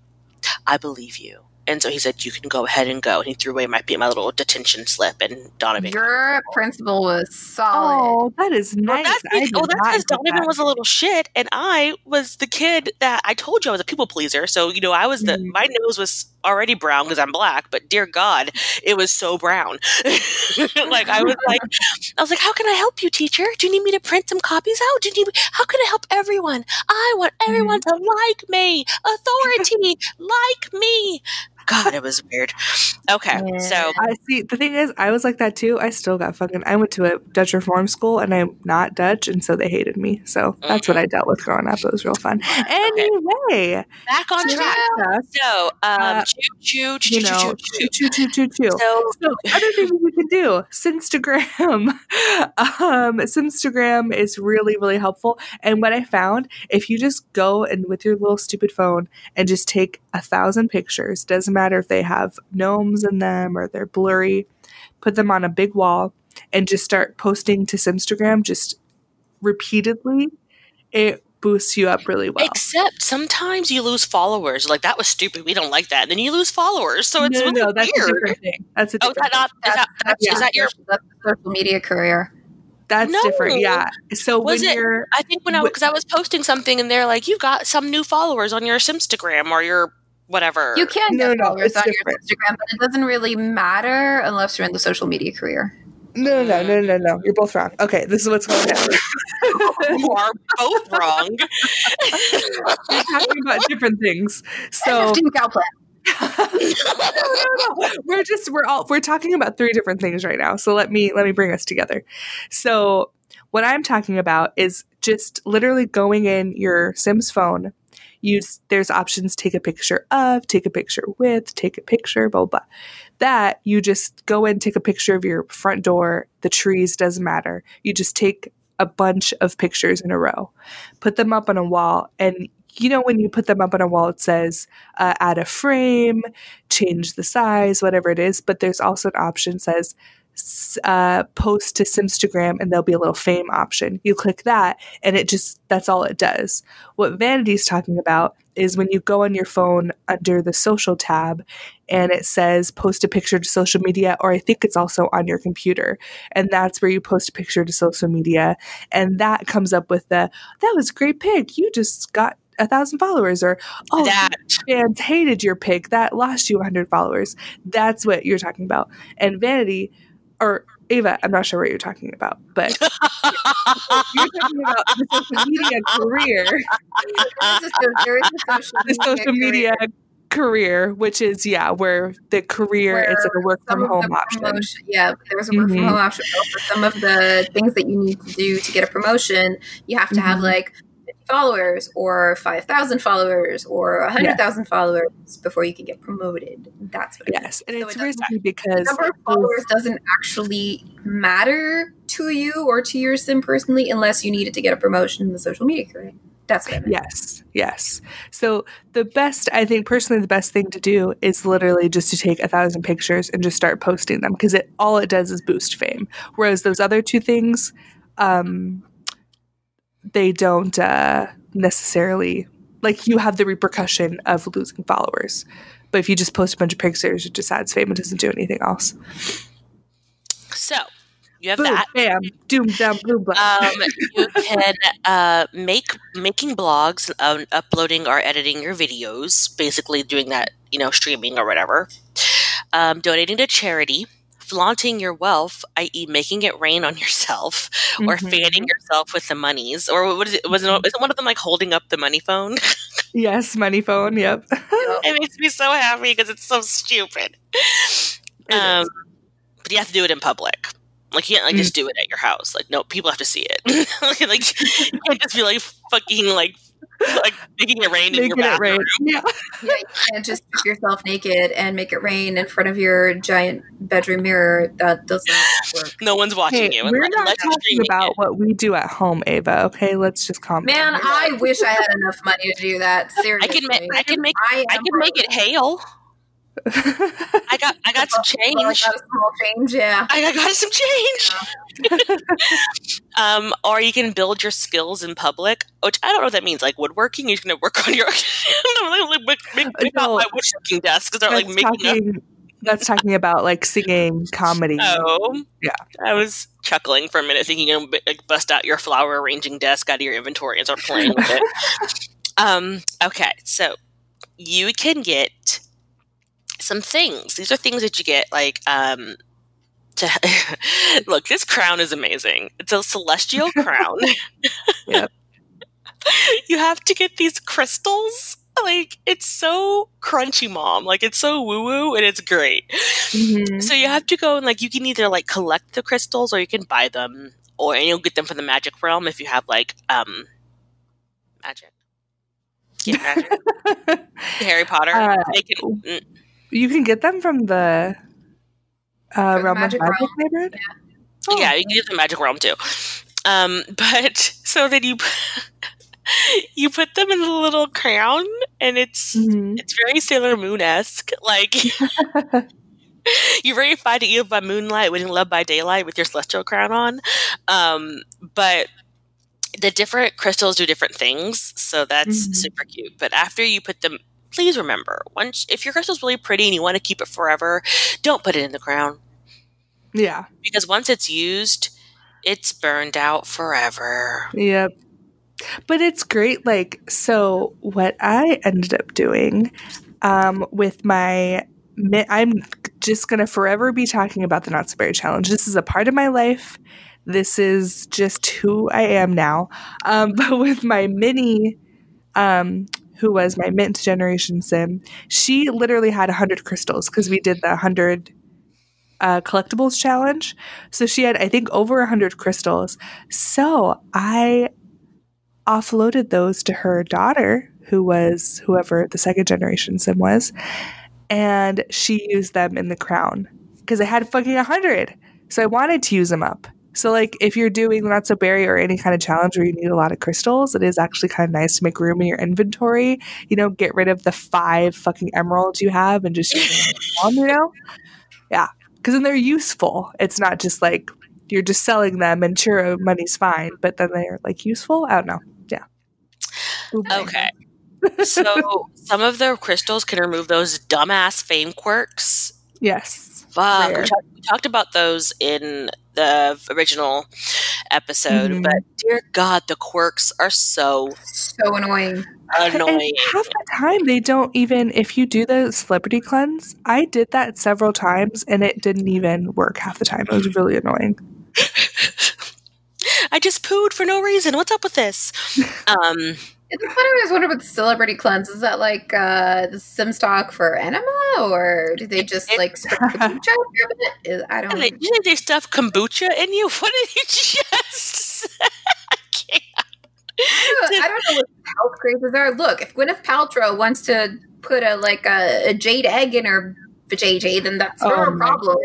I believe you. And so he said, you can go ahead and go. And he threw away my little detention slip, and Donovan. Your principal was solid. Oh, that is nice. That's because Donovan was a little shit, and I was the kid that I told you I was a people pleaser. So, I was my nose was already brown because I'm black, but dear God, it was so brown. I was like, how can I help you, teacher? Do you need me to print some copies out? How can I help everyone? I want everyone to like me. Authority, like me. God, it was weird. Okay, so I see. The thing is, I was like that too. I still got I went to a Dutch reform school, and I'm not Dutch, and so they hated me. So that's what I dealt with growing up. It was real fun. Anyway, back on track. So, choo. So other things we can do. Simstagram. Simstagram is really, really helpful. And what I found, if you just go and with your little stupid phone and just take 1,000 pictures, doesn't matter if they have gnomes in them or they're blurry, put them on a big wall and just start posting to Simstagram just repeatedly, it boosts you up really well. Except sometimes you lose followers. Like, that was stupid. We don't like that. And then you lose followers. So it's really that's weird. A different thing. That's a different thing. Is that your social media career? That's different, yeah. So because I was posting something and they're like, you got some new followers on your Simstagram or your whatever. You can get followers on your Instagram, but it doesn't really matter unless you're in the social media career. No. You're both wrong. Okay, this is what's going on. You are both wrong. We're talking about different things. So Cowplant. No. We're talking about 3 different things right now. So let me bring us together. So what I'm talking about is just literally going in your Sims phone. There's options: take a picture of, take a picture with, take a picture, blah, blah, blah. That you just go in, take a picture of your front door, the trees, doesn't matter. You just take a bunch of pictures in a row, put them up on a wall, and when you put them up on a wall, it says add a frame, change the size, whatever it is. But there's also an option that says post to Simstagram, and there'll be a little fame option. You click that, and that's all it does. What Vanity's talking about is when you go on your phone under the social tab, and it says post a picture to social media, or I think it's also on your computer, and that's where you post a picture to social media, and that comes up with that was a great pic. You just got 1,000 followers, or fans hated your pic that lost you 100 followers. That's what you're talking about. And Vanity, or Ava, I'm not sure what you're talking about, but you're talking about the social media career. The social media career, which is where the career is like a work from home option. Yeah, there's a work from home option. For some of the things that you need to do to get a promotion, you have to have like 50 followers or 5,000 followers or 100,000 followers before you can get promoted. That's what it is. And so it's risky because the number of followers doesn't actually matter to you or to your sim personally unless you need it to get a promotion in the social media career. That's what I mean. Yes. So the best thing to do is literally just to take 1,000 pictures and just start posting them, because all it does is boost fame. Whereas those other 2 things, they don't necessarily, like, you have the repercussion of losing followers. But if you just post a bunch of pictures, it just adds fame. It doesn't do anything else. So you have boom, that. Bam, doom, down, boom, bam. You can making blogs, uploading or editing your videos, basically doing that, streaming or whatever. Donating to charity, flaunting your wealth, i.e. making it rain on yourself or fanning yourself with the monies. Or what is it? Isn't one of them like holding up the money phone? Yes, money phone. Yep. It makes me so happy because it's so stupid. But you have to do it in public. Like, you can't just do it at your house. Like, no, people have to see it. Like, you can't just be like fucking like making it rain in your bathroom. Yeah, you can't just strip yourself naked and make it rain in front of your giant bedroom mirror. That does not work. No one's watching you. We're not talking about what we do at home, Ava. Okay, let's just calm down. Man, I wish I had enough money to do that. Seriously, I can make it hail. I got some change. Well, I got a small change, yeah. I got some change. Or you can build your skills in public, which I don't know what that means. Like woodworking, you're going to work on your make out my woodworking desk because they're like making up. That's talking about like singing, comedy. Oh, yeah. I was chuckling for a minute, thinking you're going to like bust out your flower arranging desk out of your inventory and start playing with it. Okay, so you can get some things. These are things that you get like look, this crown is amazing. It's a celestial crown. Yep. You have to get these crystals. Like, it's so crunchy, Mom. Like, it's so woo-woo, and it's great. So you have to go and, like, you can either, like, collect the crystals, or you can buy them, and you'll get them from the magic realm if you have, like, magic. Yeah, magic. Harry Potter. You can get them from the Realm of Magic neighborhood? Yeah. Oh. Yeah, you can get the magic realm, too. But, so then you put them in the little crown, and it's very Sailor Moon-esque. Like, you're very fine to eat by moonlight, winning love by daylight with your celestial crown on. But the different crystals do different things, so that's super cute. But after you put them, please remember, if your crystal's really pretty and you want to keep it forever, don't put it in the crown. Yeah. Because once it's used, it's burned out forever. Yep. But it's great, like, so what I ended up doing with my, I'm just going to forever be talking about the Not So Berry Challenge. This is a part of my life. This is just who I am now. But with my Minnie, who was my Mint Generation Sim, she literally had 100 crystals because we did the 100 collectibles challenge. So she had, I think, over 100 crystals. So I offloaded those to her daughter, who was whoever the second generation Sim was, and she used them in the crown because I had fucking 100. So I wanted to use them up. So like if you're doing Not So Berry or any kind of challenge where you need a lot of crystals, it is actually kind of nice to make room in your inventory. You know, get rid of the 5 fucking emeralds you have and just use them, you know? Yeah, because then they're useful. It's not just like you're just selling them and sure, money's fine, but then they're like useful. I don't know. Yeah. Okay. So some of the crystals can remove those dumbass fame quirks. Yes. Fuck. We talked about those in the original episode, but dear God, the quirks are so annoying. And half the time they don't even, if you do the celebrity cleanse, I did that several times and it didn't even work half the time. It was really annoying. I just pooed for no reason. What's up with this? It's what I always wonder with the celebrity cleanse. Is that like the sim stock for enema, or do they just like spray kombucha over it? I don't know. You think they stuff kombucha in you? What did you just say? I don't know what health crazes are. Look, if Gwyneth Paltrow wants to put a jade egg in her vajayjay, then that's her problem.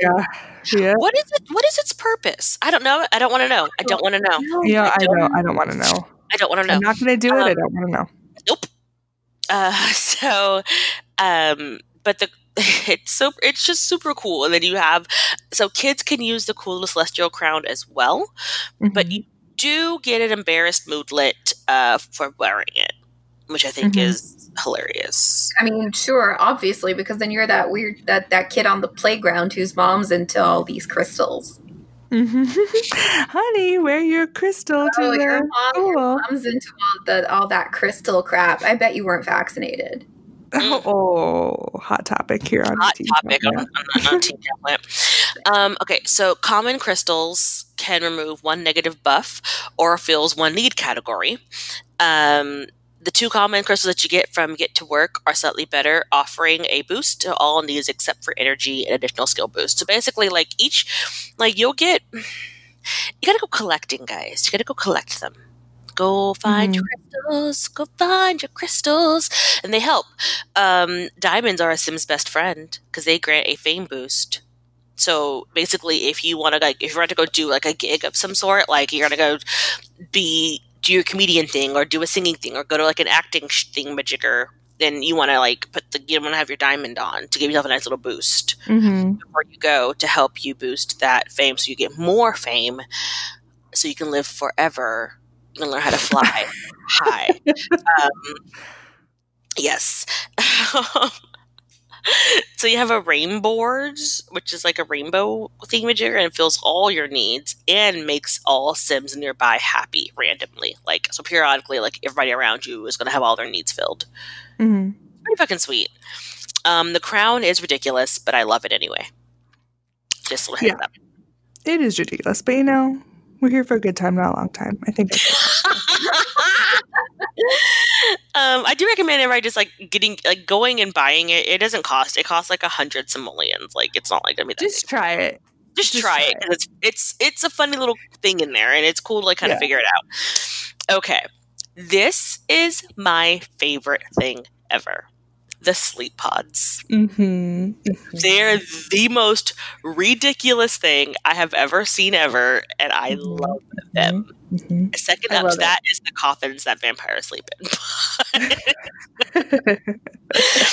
Yeah. What is it? What is its purpose? I don't know. I don't want to know. I don't want to know. Yeah, I don't want to know. I don't want to know. I'm not going to do it. I don't want to know. Nope. But it's just super cool. And then you have, so kids can use the cool celestial crown as well, but you do get an embarrassed moodlet for wearing it, which I think is hilarious. I mean, sure, obviously, because then you're that weird that kid on the playground whose mom's into all these crystals. Honey, wear your crystal to your mom's into all that crystal crap. I bet you weren't vaccinated. Oh, hot topic here on Hot Team topic Cowplant. on Team Cowplant. Okay, so common crystals can remove one negative buff or fills one need category. The two common crystals that you get from Get to Work are slightly better, offering a boost to all needs except for energy and additional skill boost. So basically, you gotta go collecting, guys. You gotta go collect them. Go find your crystals. Go find your crystals. And they help. Diamonds are a Sim's best friend because they grant a fame boost. So basically, if you want to go do like a gig of some sort, like you're gonna go do your comedian thing or do a singing thing or go to like an acting thing majigger, then you want to you want to have your diamond on to give yourself a nice little boost before you go to help you boost that fame, so you get more fame, so you can live forever. You can learn how to fly high. Yes. So you have a rainboard, which is like a rainbow thingamajigger, and it fills all your needs and makes all Sims nearby happy randomly. So periodically, everybody around you is going to have all their needs filled. Pretty fucking sweet. The crown is ridiculous, but I love it anyway. Just a heads up. It is ridiculous, but we're here for a good time, not a long time. I think that's I do recommend everybody just going and buying it. It doesn't cost. It costs 100 simoleons. It's not gonna be that. Just try it. Just try it because it's a funny little thing in there, and it's cool to kind of figure it out. Okay, this is my favorite thing ever. The sleep pods. They're the most ridiculous thing I have ever seen ever, and I love them. Second up to that is the coffins that vampires sleep in.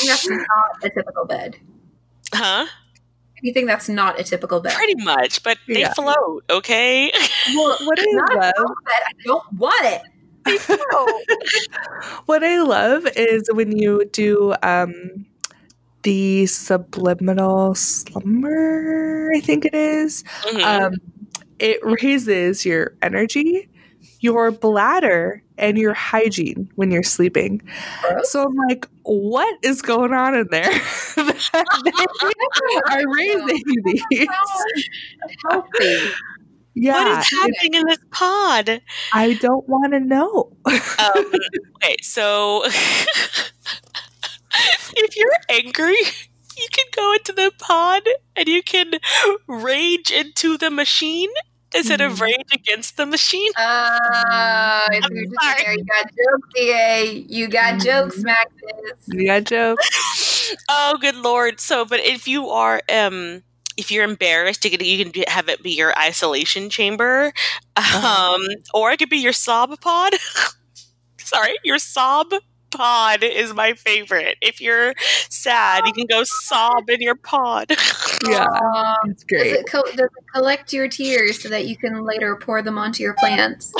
That's not a typical bed. Huh? Anything that's not a typical bed. Pretty much, but they float, okay? Well, what I don't want it. What I love is when you do the subliminal slumber, I think it is. It raises your energy, your bladder, and your hygiene when you're sleeping. So I'm like, what is going on in there? They are raising these. Healthy. Yeah. What is happening in this pod? I don't want to know. Okay, so if you're angry, you can go into the pod and you can rage into the machine instead of rage against the machine. You got jokes, DA. You got jokes, Maxis. You got jokes. Oh, good Lord. So, but if you are if you're embarrassed, you can have it be your isolation chamber, or it could be your sob pod. Sorry, your sob pod is my favorite. If you're sad, you can go sob in your pod. Yeah, it's great. Does it collect your tears so that you can later pour them onto your plants?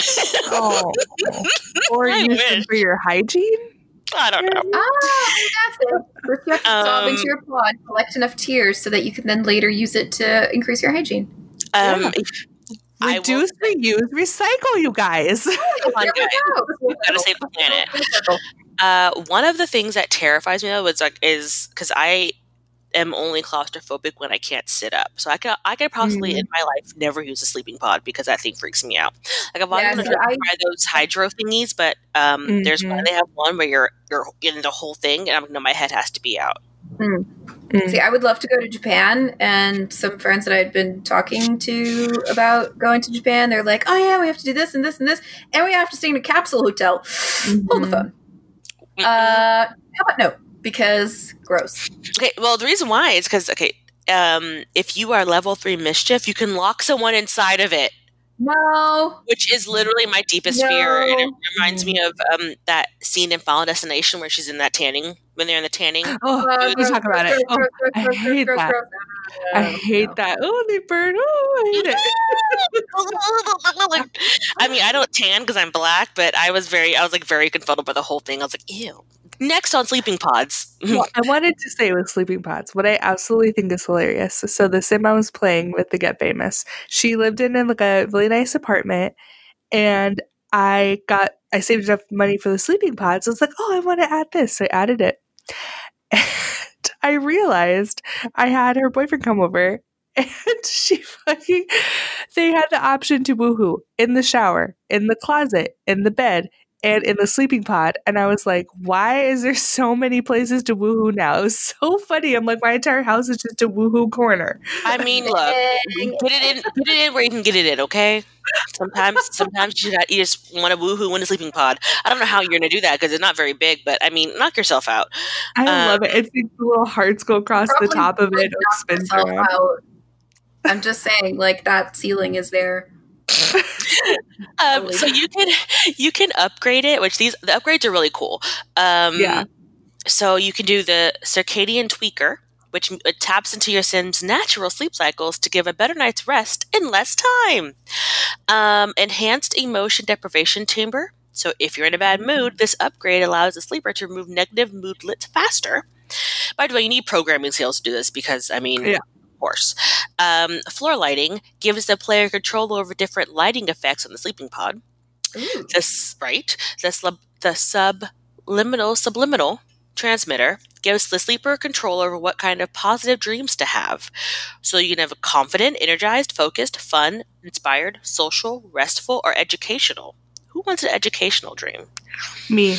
Or use them for your hygiene? I don't know. That's it. First you have to sob into your pod, collect enough tears so that you can then later use it to increase your hygiene. Reduce, reuse, recycle, you guys. Come on, guys. We gotta save the planet. One of the things that terrifies me though is because I am only claustrophobic when I can't sit up. So I could possibly in my life never use a sleeping pod because that thing freaks me out. I've wanted to try those hydro thingies, but there's one. They have one where you're in the whole thing, and my head has to be out. See, I would love to go to Japan, and some friends that I had been talking to about going to Japan, they're like, "Oh yeah, we have to do this and this and this, and we have to stay in a capsule hotel." Hold the phone. How about no? Because gross. Okay, well, the reason why is because if you are level 3 mischief, you can lock someone inside of it. No. Which is literally my deepest fear. And it reminds me of that scene in Final Destination where she's in that tanning, when they're in the tanning. Oh, we talk about it. Oh, I hate that. I hate that. Oh, they burn. Oh, I hate it. I mean, I don't tan because I'm black, but I was very confuddled by the whole thing. I was like, ew. Next on sleeping pods. Well, I wanted to say with sleeping pods, what I absolutely think is hilarious. So the sim I was playing with the Get Famous, she lived in like a really nice apartment, and I saved enough money for the sleeping pods. I was like, oh, I want to add this. So I added it. And I realized I had her boyfriend come over, and they had the option to woohoo in the shower, in the closet, in the bed, and in the sleeping pod. And I was like, why is there so many places to woohoo now? It was so funny. I'm like, my entire house is just a woohoo corner. I mean, look, get it in where you can get it in, okay? Sometimes you just want to woohoo in the sleeping pod. I don't know how you're going to do that because it's not very big, but I mean, knock yourself out. I love it. It's like the little hearts go across the top of it. It spins around. Out. I'm just saying, like, that ceiling is there. So you can upgrade it, which the upgrades are really cool. Yeah. So you can do the circadian tweaker, which taps into your Sim's natural sleep cycles to give a better night's rest in less time. Enhanced emotion deprivation timbre. So if you're in a bad mood, this upgrade allows the sleeper to remove negative moodlets faster. By the way, you need programming skills to do this because, I mean, of course. Floor lighting gives the player control over different lighting effects on the sleeping pod. Ooh. The subliminal transmitter gives the sleeper control over what kind of positive dreams to have. So you can have a confident, energized, focused, fun, inspired, social, restful, or educational. Who wants an educational dream? Me.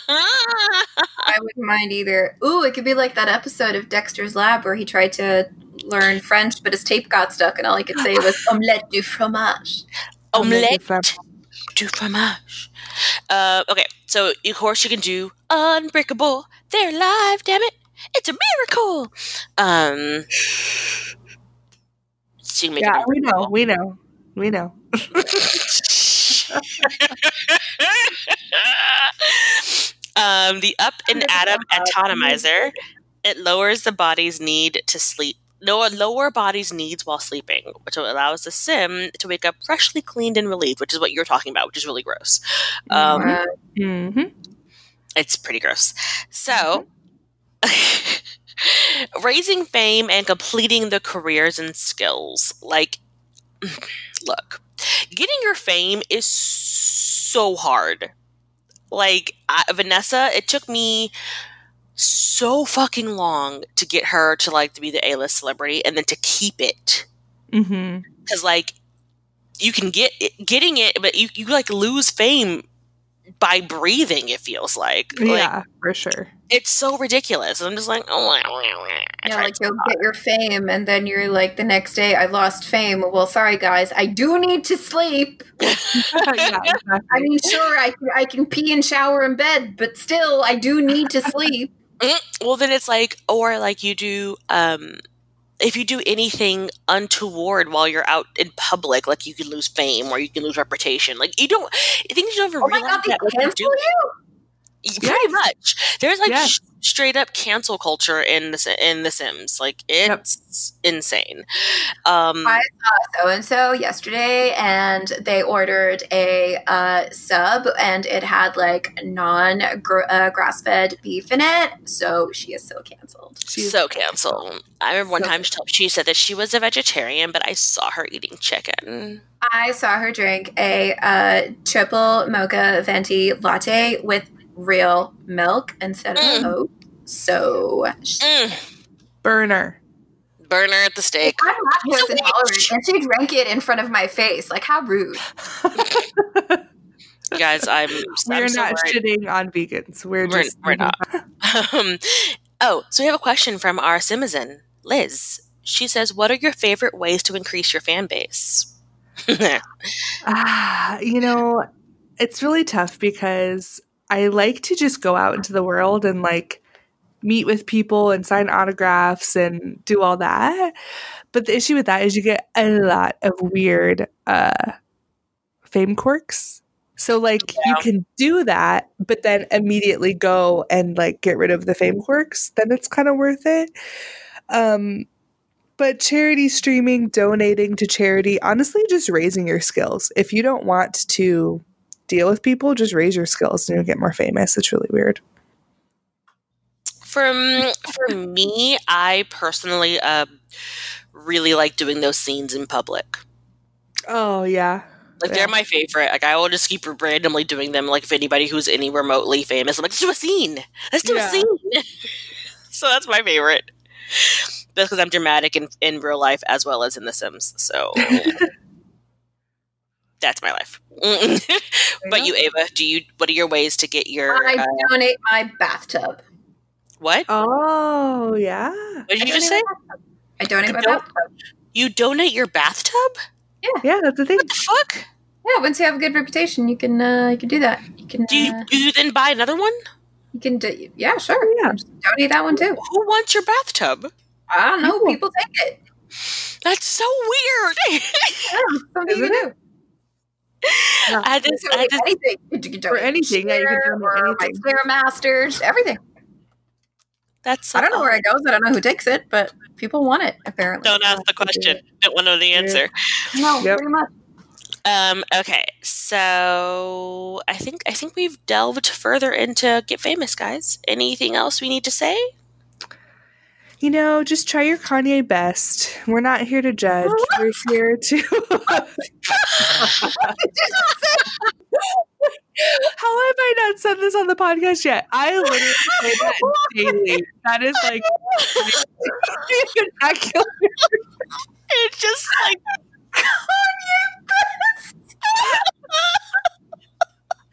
I wouldn't mind either. Ooh, it could be like that episode of Dexter's Lab where he tried to learn French, but his tape got stuck, and all he could say was omelette du fromage. Omelette du fromage. Okay, so of course you can do Unbreakable. They're alive, damn it. It's a miracle. So you make yeah, we know. The Up and Atom Atomizer, it lowers the body's need to sleep. Lower body's needs while sleeping, which allows the Sim to wake up freshly cleaned and relieved, which is what you're talking about, which is really gross. It's pretty gross. So, raising fame and completing the careers and skills. Like, look, getting your fame is so hard. Like, Vanessa, it took me so fucking long to get her to, like, to be the A-list celebrity and then to keep it. Because, like, you can getting it, but you like, lose fame by breathing, it feels like. Yeah, for sure. It's so ridiculous. I'm just like, like you'll get your fame, and then you're like, the next day, I lost fame. Well, sorry guys, I do need to sleep. Yeah, exactly. I mean, sure, I can pee and shower in bed, but still, I do need to sleep. Well, then it's like, or like you do, if you do anything untoward while you're out in public, like you can lose fame or you can lose reputation. Like you don't, things you don't even realize that. They cancel you? Pretty much. There's like straight up cancel culture in the Sims. Like it's insane. I saw so-and-so yesterday, and they ordered a sub, and it had like non-grass-fed beef in it. So she is so canceled. She's so canceled. I remember one time she said that she was a vegetarian, but I saw her eating chicken. I saw her drink a triple mocha venti latte with real milk instead of oat. So Burner at the stake. I'm lactose intolerant, and she drank it in front of my face. Like, how rude! Guys, we're not shitting on vegans. We're not. So we have a question from our Simizin, Liz. She says, "What are your favorite ways to increase your fan base?" It's really tough because I like to just go out into the world and like meet with people and sign autographs and do all that. But the issue with that is you get a lot of weird fame quirks. So like you can do that, but then immediately go and like get rid of the fame quirks. Then it's kind of worth it. But charity streaming, donating to charity, honestly, just raising your skills. If you don't want to deal with people, just raise your skills and you'll get more famous. It's really weird. For me, I personally really like doing those scenes in public. Oh, yeah. Like, they're my favorite. Like, I will just keep randomly doing them. Like, if anybody who's any remotely famous, I'm like, let's do a scene. Let's do a scene. So that's my favorite. That's because I'm dramatic in real life as well as in The Sims. So that's my life. But you, Ava, what are your ways to get your... I donate my bathtub. What? Oh, yeah. What did you just say? I donate my bathtub. You donate your bathtub? Yeah, that's the thing. What the fuck? Yeah, once you have a good reputation, you can do that. You can. Do you then buy another one? You can do. Yeah, sure. Yeah, just donate that one too. Who wants your bathtub? I don't know. People take it. That's so weird. Some people do. Yeah. I just anything. You can donate for anything. Yeah, you can donate anything. Stairmasters, everything. That's. I don't know where it goes. I don't know who takes it, but people want it apparently. Don't ask the question. Don't want to know the answer. No, pretty much. Okay, so I think we've delved further into Get Famous, guys. Anything else we need to say? You know, just try your Kanye best. We're not here to judge. What? We're here to... How have I not said this on the podcast yet? I literally say that daily. That is like... It's just like...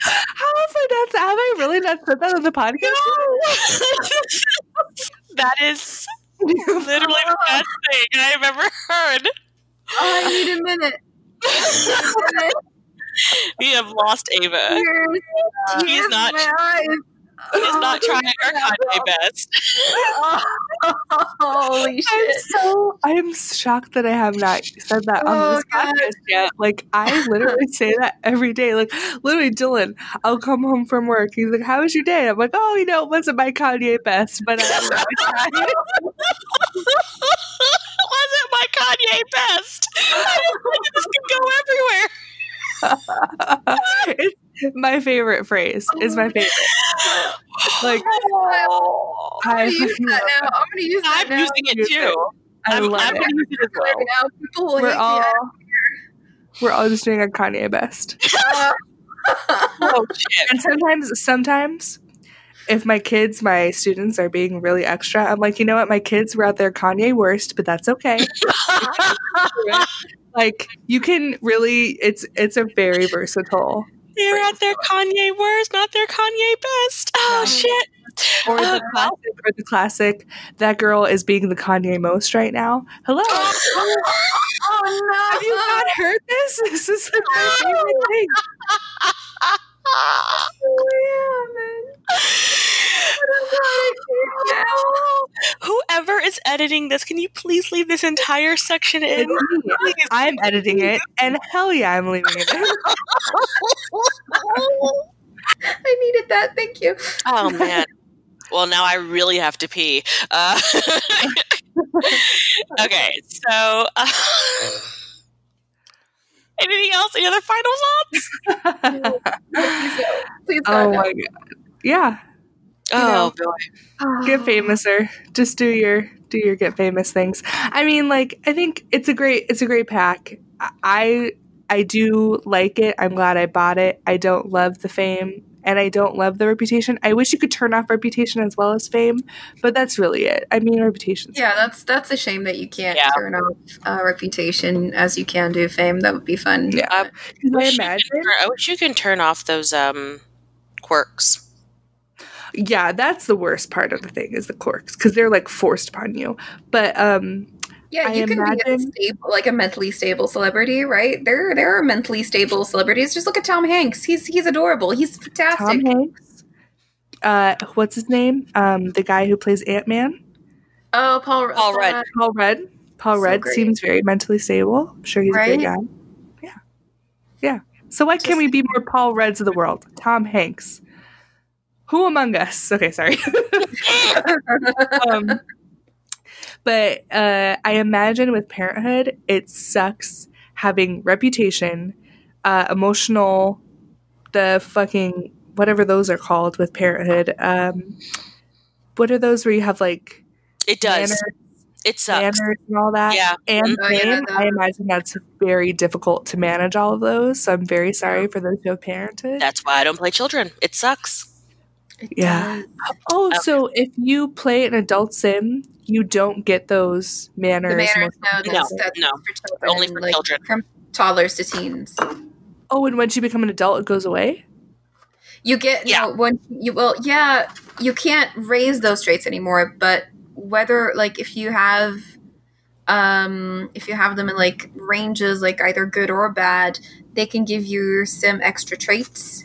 Have I really not said that on the podcast? That is literally the best thing I've ever heard. I need a minute. We have lost Ava. He's not trying her Kanye best. Holy shit. I'm shocked that I have not said that on this podcast yet. Like, I literally say that every day. Like, literally, Dylan, I'll come home from work. He's like, how was your day? I'm like, oh, you know, it wasn't my Kanye best, but I tried. Wasn't my Kanye best. I just think this can go everywhere. It's my favorite phrase. It's my favorite. Like, I'm gonna use that now. I'm using it too. I'm love gonna use it as well. Now people will hate me. We're all just doing a Kanye best. Oh shit! And sometimes, if my students are being really extra, I'm like, you know what? My kids were out there Kanye worst, but that's okay. Like, you can really, it's a very versatile. They're out there Kanye worst, not their Kanye best. Oh shit! Or the classic, that girl is being the Kanye most right now. Hello. Oh no! Have you not heard this? This is like my favorite thing. Whoever is editing this, can you please leave this entire section in? I'm editing it, and hell yeah, I'm leaving it in. I needed that. Thank you. Oh man. Well, now I really have to pee. Okay, so anything else? Any other final thoughts? Please Oh my god. Yeah. Oh boy. Get famouser. Just do your get famous things. I mean, like, I think it's a great pack. I do like it. I'm glad I bought it. I don't love the fame and I don't love the reputation. I wish you could turn off reputation as well as fame, but that's really it. I mean, reputation. Yeah, that's a shame that you can't turn off reputation as you can do fame. That would be fun. Yeah. I wish you can turn off those quirks. Yeah, that's the worst part of the thing is the quirks because they're like forced upon you. But yeah, you can be a mentally stable celebrity, right? There are mentally stable celebrities. Just look at Tom Hanks. He's adorable. He's fantastic. Tom Hanks. What's his name? The guy who plays Ant-Man. Oh, Paul Rudd. Paul Rudd seems very mentally stable. I'm sure he's a good guy. Yeah. So why can't we be more Paul Rudds of the world? Tom Hanks. Who among us? Okay, sorry. But I imagine with parenthood, it sucks having reputation, emotional, the fucking, whatever those are called with parenthood. What are those where you have like... It does. It sucks. manners and all that. Yeah. And Oh, yeah, fame. I imagine that's very difficult to manage all of those. So I'm very sorry for those who have parented. That's why I don't play children. It sucks. It Yeah. does. Oh, Okay. so if you play an adult sim, you don't get those manners. The manners, emotional No, that's no. for children, Only for children. From toddlers to teens. Oh, and once you become an adult, it goes away? You get you can't raise those traits anymore, but whether like if you have them in like ranges like either good or bad, they can give your sim extra traits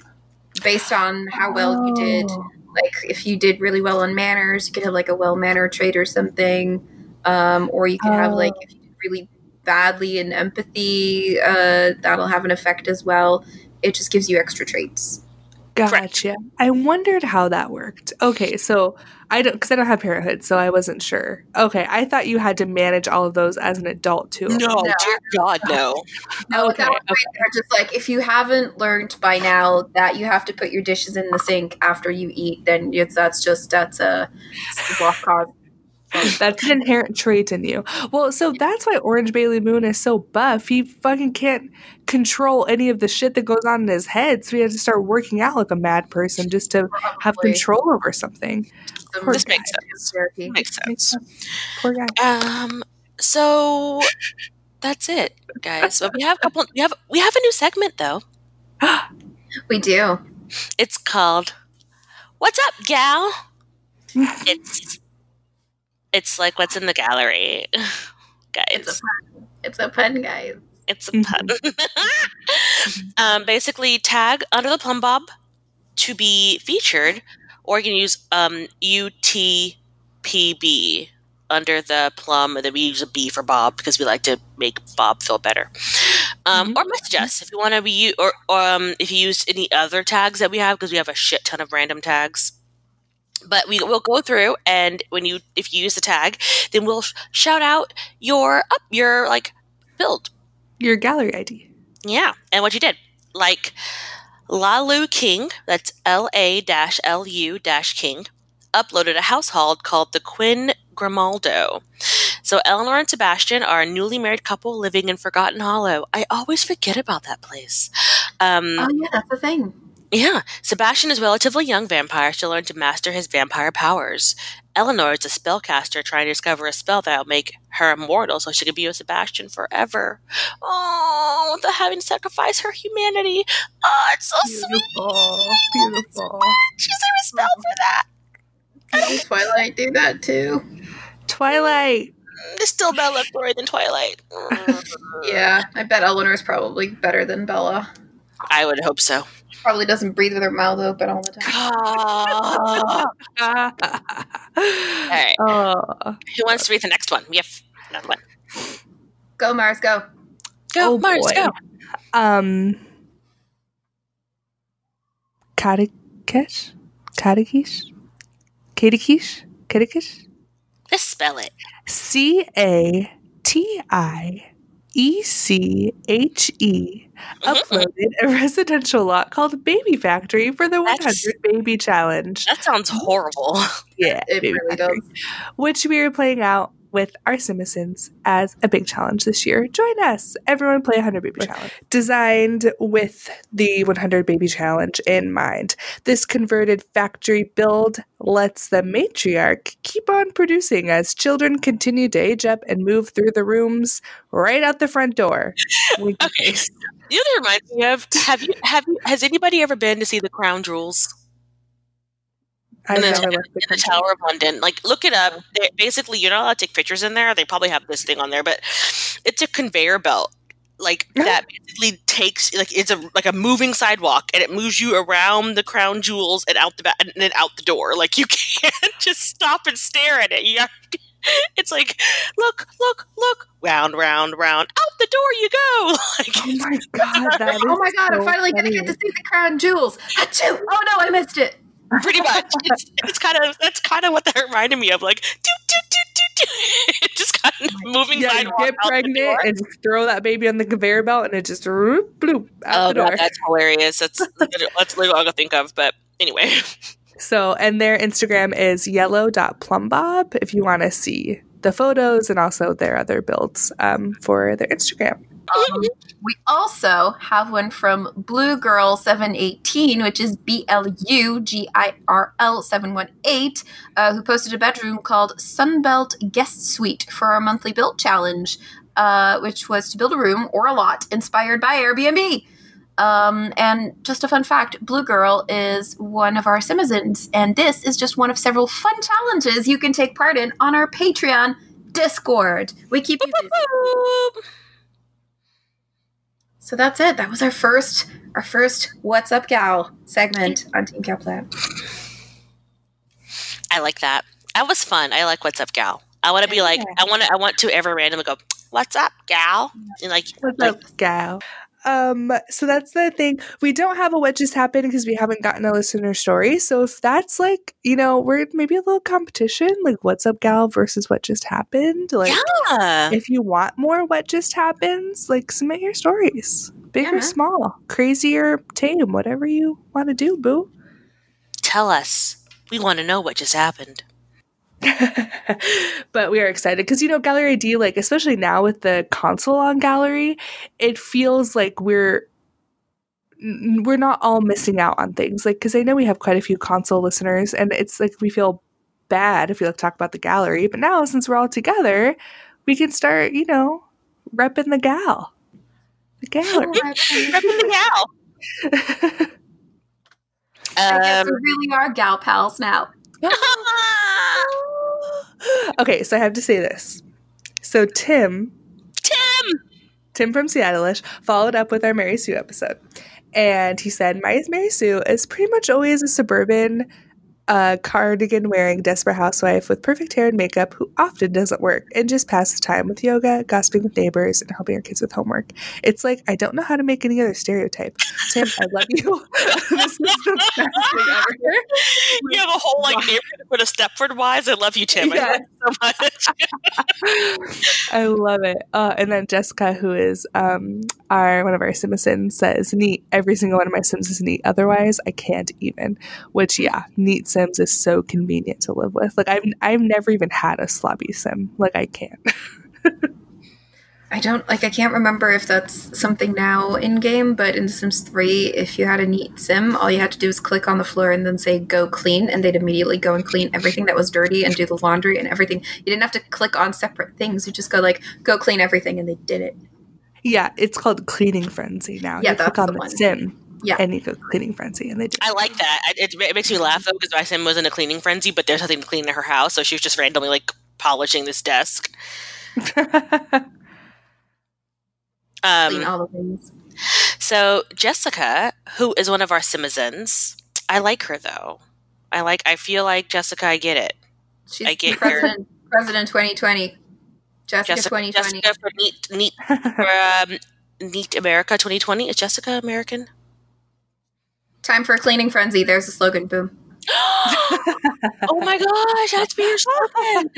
based on how well you did. Oh. Like if you did really well on manners, you could have like a well-mannered trait or something, or you could have like if you did really badly in empathy, that'll have an effect as well. It just gives you extra traits. Gotcha. I wondered how that worked. Okay, so I don't have parenthood, so I wasn't sure. Okay, I thought you had to manage all of those as an adult too. No, No. dear God, no. No, Okay, that was right there. Just like if you haven't learned by now that you have to put your dishes in the sink after you eat, then that's a lost cause. That's an inherent trait in you. Well, so that's why Orange Bailey Moon is so buff. He fucking can't control any of the shit that goes on in his head, so he has to start working out like a mad person just to have Probably. control over something. Poor This guy. makes sense. Therapy. Makes sense. Poor guy. So that's it, guys. But we have a new segment though. We do. It's called "What's Up, Gal?" It's like what's in the gallery, guys. It's a pun, guys. It's a pun. Basically, tag Under the Plumbob to be featured, or you can use UTPB, Under the Plum, and then we use a B for Bob because we like to make Bob feel better. Or message us if you want to be, or if you use any other tags that we have, because we have a shit ton of random tags. But we'll go through, and if you use the tag, then we'll shout out your build. Your gallery ID. Yeah, and what you did. Like Lalu King, that's LA-LU-King, uploaded a household called the Quinn Grimaldo. So Eleanor and Sebastian are a newly married couple living in Forgotten Hollow. I always forget about that place. Oh yeah, that's the thing. Yeah, Sebastian is a relatively young vampire to learn to master his vampire powers. Eleanor is a spellcaster trying to discover a spell that will make her immortal so she can be with Sebastian forever. Oh, without having to sacrifice her humanity. Oh, it's so sweet. Beautiful. She's a spell for that. Didn't Twilight do that too? Twilight. There's still Bella story than Twilight. Yeah, I bet Eleanor is probably better than Bella. I would hope so. Probably doesn't breathe with her mouth open all the time. All right. Who wants to read the next one? We have another one. Go, Mars, go. Go, Mars, boy. go. Catechish? Let's spell it. CATIECHE uploaded a residential lot called Baby Factory for the 100 Baby Challenge. That sounds horrible. Yeah, It Baby really Factory, does. which we are playing out with our Simicins as a big challenge this year. Join us. Everyone play 100 Baby Challenge. Designed with the 100 Baby Challenge in mind, this converted factory build lets the matriarch keep on producing as children continue to age up and move through the rooms right out the front door. Okay. You know what it reminds me of? Has anybody ever been to see the Crown Jewels? I've in the, never in left the Tower of London. Like, look it up. Basically, you're not allowed to take pictures in there. They probably have this thing on there, but it's a conveyor belt. Like, that basically takes, like, it's a moving sidewalk, and it moves you around the Crown Jewels and out the back, and then out the door. Like, you can't just stop and stare at it. It's like, look, round, out the door you go. Like, Oh my god! Oh my god! so I'm finally gonna get to see the Crown Jewels. Achoo! Oh no, I missed it. pretty much. That's kind of what that reminded me of. Like, do. Just kind of moving Yeah, you sidewalk get out the pregnant door. and just throw that baby on the conveyor belt, and it just bloop out the door. God, that's hilarious. That's literally all I can think of. But anyway, So, and their Instagram is yellow.plumbob if you want to see the photos and also their other builds for their Instagram. We also have one from Blue Girl 718, which is BLUGIRL 718, who posted a bedroom called Sunbelt Guest Suite for our monthly build challenge, which was to build a room or a lot inspired by Airbnb. And just a fun fact, Blue Girl is one of our Simizens, and this is just one of several fun challenges you can take part in on our Patreon Discord. We keep you busy. So that's it. That was our first What's Up Gal segment on Team Cowplant. I like that. That was fun. I like What's Up Gal. I want to be like, I want to ever randomly go, what's up, gal? And what's up, gal? So that's the thing. We don't have a what just happened because we haven't gotten a listener story. So if that's like, we're maybe a little competition, like what's up, gal versus what just happened. Like, if you want more what just happens, like submit your stories, big or small, crazy or tame, whatever you want to do, boo. Tell us. We want to know what just happened. But we are excited because Gallery ID, like especially now with the console on Gallery, it feels like we're not all missing out on things, like because I know we have quite a few console listeners and it's like we feel bad if we talk about the Gallery, but now since we're all together we can start repping the gal, the Gallery. Repping the gal. I guess we really are gal pals now. Okay, so I have to say this. So Tim from Seattle-ish followed up with our Mary Sue episode. And he said, my Mary Sue is pretty much always a suburban cardigan-wearing desperate housewife with perfect hair and makeup who often doesn't work and just passes time with yoga, gossiping with neighbors, and helping her kids with homework. It's like, I don't know how to make any other stereotype. Tim, I love you. This is the best thing ever. You have a whole neighborhood for the Stepford wives. I love you, Tim. Yeah. I love you so much. I love it. And then Jessica, who is one of our Simpsons, says, neat. Every single one of my Sims is neat. Otherwise, I can't even. Which, neat Sims is so convenient to live with. Like I've never even had a sloppy Sim. Like I can't. I can't remember if that's something now in game, but in Sims 3, if you had a neat Sim, all you had to do was click on the floor and then say go clean, and they'd immediately go and clean everything that was dirty and do the laundry and everything. You didn't have to click on separate things. You just go go clean everything, and they did it. Yeah, it's called Cleaning Frenzy now. Yeah, you that's click on the one. Sim. Yeah, and you go Cleaning Frenzy, and they do. I like that. It makes me laugh though because my Sim was in a cleaning frenzy, but there's nothing to clean in her house, so she was just randomly polishing this desk. Clean all the things. So Jessica, who is one of our Simizens, I like her though. I feel like Jessica. I get it. She's President 2020. Jessica 2020. Jessica for Neat America 2020. Is Jessica American? Time for a cleaning frenzy. There's a slogan. Boom. Oh my gosh, that's your slogan.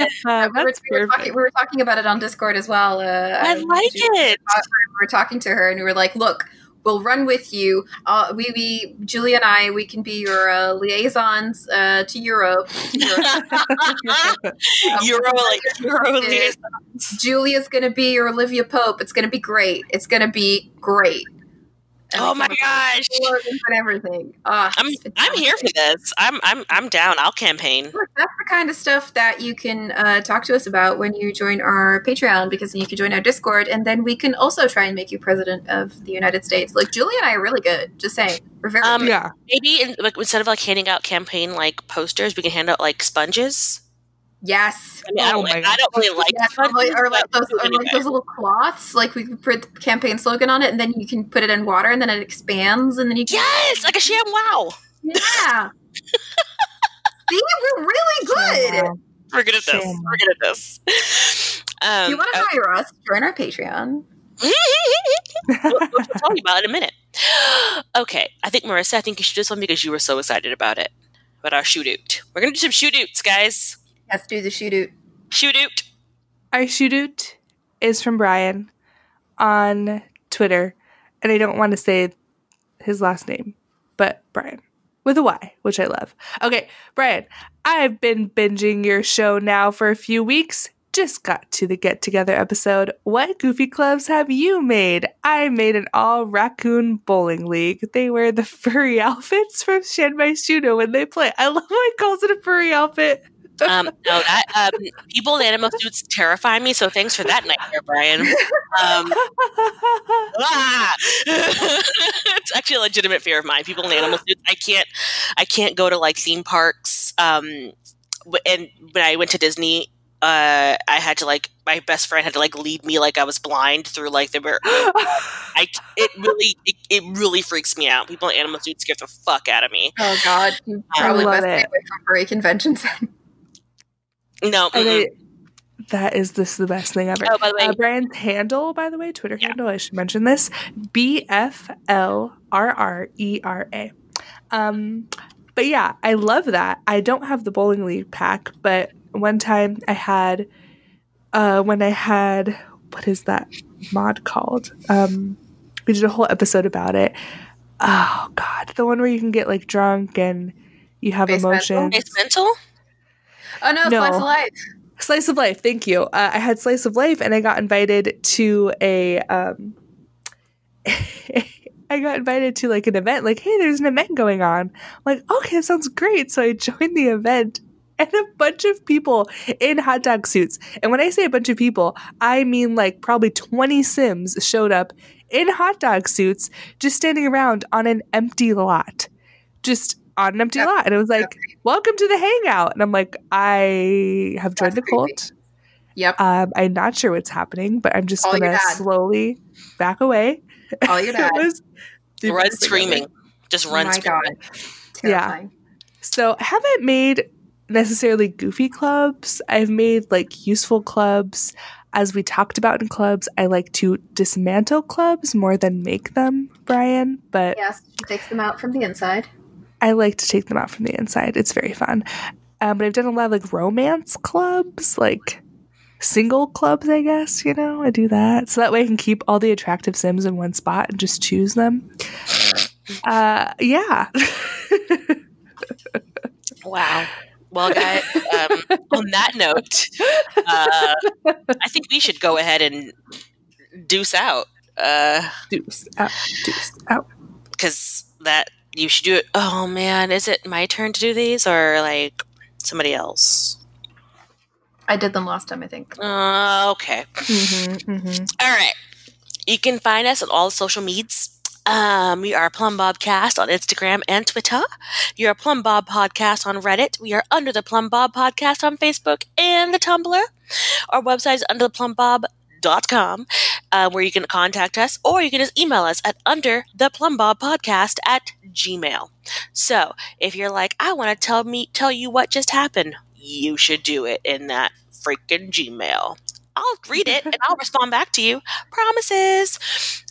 We were talking about it on Discord as well. I like it. We were talking to her and we were like, look, we'll run with you. Julia and I, we can be your liaisons to Europe. Euro liaisons. Julia's going to be your Olivia Pope. It's going to be great. And oh my gosh! And everything. I'm here for this. I'm down. I'll campaign. Look, that's the kind of stuff that you can talk to us about when you join our Patreon, because then you can join our Discord, and then we can also try and make you president of the United States. Like Julia and I are really good. Just saying, we're very good. Yeah. Maybe instead of handing out campaign posters, we can hand out sponges. Yes. I mean, I don't really like sponges, or those little cloths. Like we could put the campaign slogan on it, and then you can put it in water, and then it expands, and then you can like a sham wow. Yeah. See, we're really good. Wow. We're good at this. We're good at this. If you want to hire us, join our Patreon. We'll tell you about it in a minute. Okay, I think Marissa, you should do this one because you were so excited about it. About our shoot-out. We're going to do some shoot-outs, guys. Let's do the shoot-out. Shoot-out. Our shoot-out is from Brian on Twitter. And I don't want to say his last name, but Brian. With a Y, which I love. Okay, Brian, I've been binging your show now for a few weeks. just got to the get together episode. What goofy clubs have you made? I made an all raccoon bowling league. They wear the furry outfits from Shanmai Shuno when they play. I love how he calls it a furry outfit. No, that people in animal suits terrify me. So thanks for that nightmare, Brian. It's actually a legitimate fear of mine. People in animal suits. I can't go to like theme parks. And when I went to Disney, I had to like my best friend had to like lead me like I was blind through like the. It really freaks me out. People in animal suits scare the fuck out of me. Oh God, you probably best stay away from furry conventions. No. That is the best thing ever. Oh, by the way, Brian's handle, by the way, Twitter handle, I should mention this, BFLRRERA. But yeah, I love that. I don't have the bowling league pack, but one time I had, when I had, what is that mod called? We did a whole episode about it. Oh God, the one where you can get like drunk and you have emotions. Base mental? Oh no, Slice of Life. Slice of Life, thank you. I had Slice of Life, and I got invited to a I got invited to like an event. Like, hey, there's an event going on. I'm like, okay, that sounds great. So I joined the event, and a bunch of people in hot dog suits. And when I say a bunch of people, I mean like probably 20 Sims showed up in hot dog suits, just standing around on an empty lot, just on an empty lot. And it was like, welcome to the hangout. And I'm like, I have joined the cult. Yep. I'm not sure what's happening, but I'm just going to slowly back away. All your dad. Run screaming. Just run screaming. God. Terrifying. Yeah. So I haven't made necessarily goofy clubs. I've made like useful clubs. As we talked about in clubs, I like to dismantle clubs more than make them, Brian. But yes, she takes them out from the inside. I like to take them out from the inside. It's very fun. But I've done a lot of like romance clubs, like single clubs, I guess, you know, I do that. So that way I can keep all the attractive Sims in one spot and just choose them. Yeah. Wow. Well, guys, on that note, I think we should go ahead and deuce out. Deuce out. Because that, you should do it. Oh, man. Is it my turn to do these or like somebody else? I did them last time, I think. Okay. All right. You can find us on all the social medias. We are Plumbob Cast on Instagram and Twitter. We are Plumbob Podcast on Reddit. We are Under the Plumbob Podcast on Facebook and the Tumblr. Our website is undertheplumbob.com, where you can contact us, or you can just email us at undertheplumbobpodcast@gmail.com. So if you're like, I want to tell you what just happened, you should do it in that freaking Gmail. I'll read it and I'll respond back to you. Promises.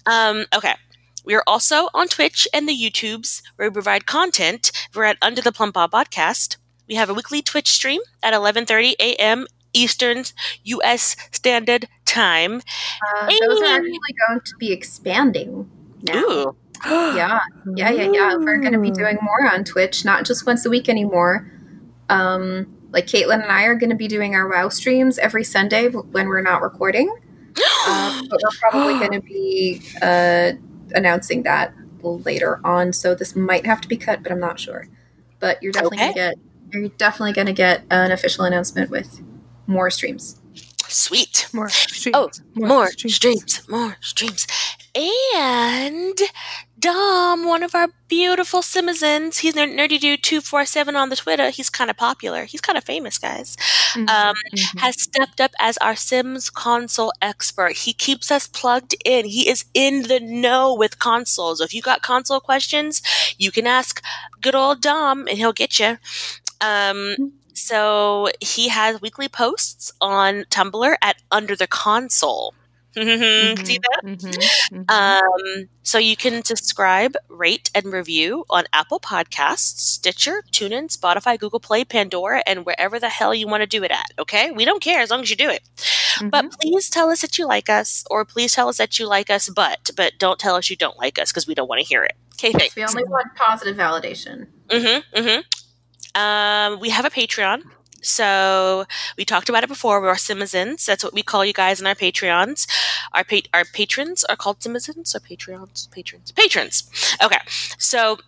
Okay. We are also on Twitch and the YouTubes, where we provide content. We're at Under the Plumbob Podcast. We have a weekly Twitch stream at 11:30 a.m. Eastern U.S. Standard Time. Those are actually going to be expanding now. Ooh. Yeah. We're going to be doing more on Twitch, not just once a week anymore. Like Caitlin and I are going to be doing our WoW streams every Sunday when we're not recording. But we're probably going to be announcing that later on, so this might have to be cut, but I'm not sure. But you're definitely going to get an official announcement with more streams. Sweet. More streams. Oh, more streams. And Dom, one of our beautiful Simizens, he's Nerdy Dude 247 on the Twitter. He's kind of popular. He's kind of famous, guys. Has stepped up as our Sims console expert. He keeps us plugged in. He is in the know with consoles. If you got console questions, you can ask good old Dom, and he'll get you. So he has weekly posts on Tumblr at Under the Console. See that? So you can subscribe, rate, and review on Apple Podcasts, Stitcher, TuneIn, Spotify, Google Play, Pandora, and wherever the hell you want to do it at, okay? We don't care as long as you do it. But please tell us that you like us, or please tell us that you like us, but don't tell us you don't like us, because we don't want to hear it. Okay, thanks. We only want positive validation. We have a Patreon. So we talked about it before. We're Simazins. That's what we call you guys in our Patreons. Our patrons are called Simazins or Patreons? Patrons. Okay. So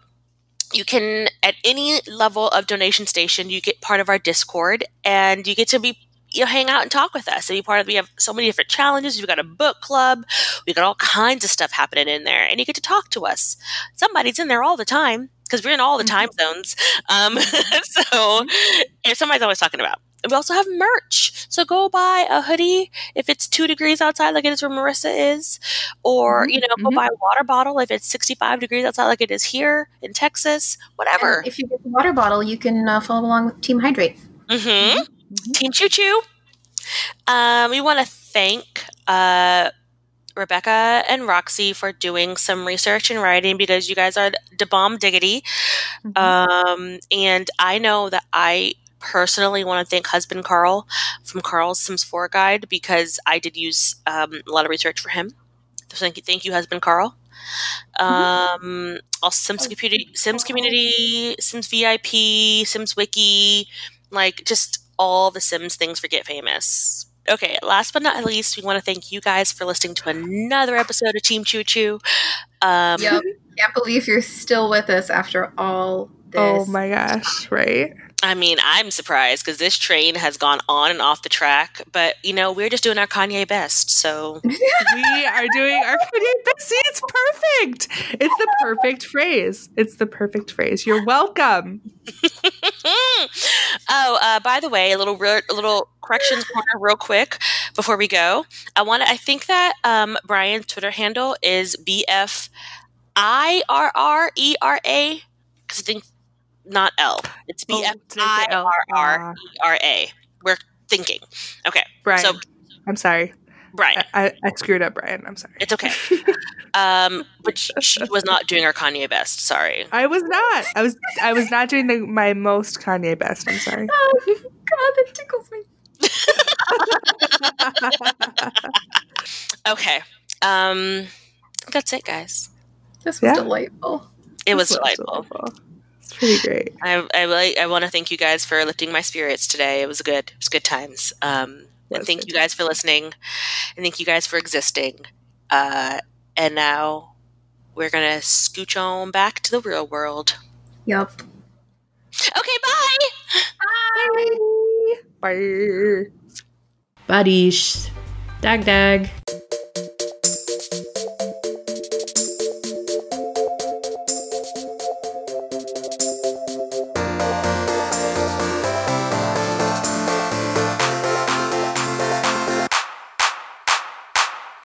you can, at any level of donation station, you get part of our Discord, and you get to be, hang out and talk with us. And be part of. We have so many different challenges. We've got a book club. We got all kinds of stuff happening in there, and you get to talk to us. Somebody's in there all the time because we're in all the time zones. So if somebody's always talking about. We also have merch. So go buy a hoodie if it's 2 degrees outside like it is where Marissa is. Or, go buy a water bottle if it's 65 degrees outside like it is here in Texas. Whatever. And if you get the water bottle, you can follow along with Team Hydrate. Team Choo Choo. We want to thank Rebecca and Roxy for doing some research and writing because you guys are the bomb diggity. And I know that I personally want to thank husband Carl from Carl's Sims 4 guide because I did use a lot of research for him. So thank you, husband Carl. Also Sims Community, Sims VIP, Sims Wiki, like just all the Sims things for Get Famous. Okay, last but not least, we want to thank you guys for listening to another episode of Team Choo Choo. Yep, can't believe you're still with us after all this. Oh my gosh, right? I mean, I'm surprised because this train has gone on and off the track, but we're just doing our Kanye best, so. We are doing our Kanye best. See, it's perfect. It's the perfect phrase. It's the perfect phrase. You're welcome. By the way, a little corrections corner real quick before we go. I think that Brian's Twitter handle is BFIRRERA, because I think not L. It's BFIRRERA. We're thinking. Okay. Brian. So, I'm sorry. Brian. I screwed up, Brian. I'm sorry. It's okay. But she was not doing her Kanye best. Sorry. I was not. I was not doing my most Kanye best. I'm sorry. Oh, God, that tickles me. Okay. That's it, guys. This was delightful. It was delightful. It's pretty great. I want to thank you guys for lifting my spirits today. It was good times. And thank you guys for listening, and thank you guys for existing. And now we're gonna scooch on back to the real world. Yep. Okay, bye. Bye. Bye. Badish. Dag dag.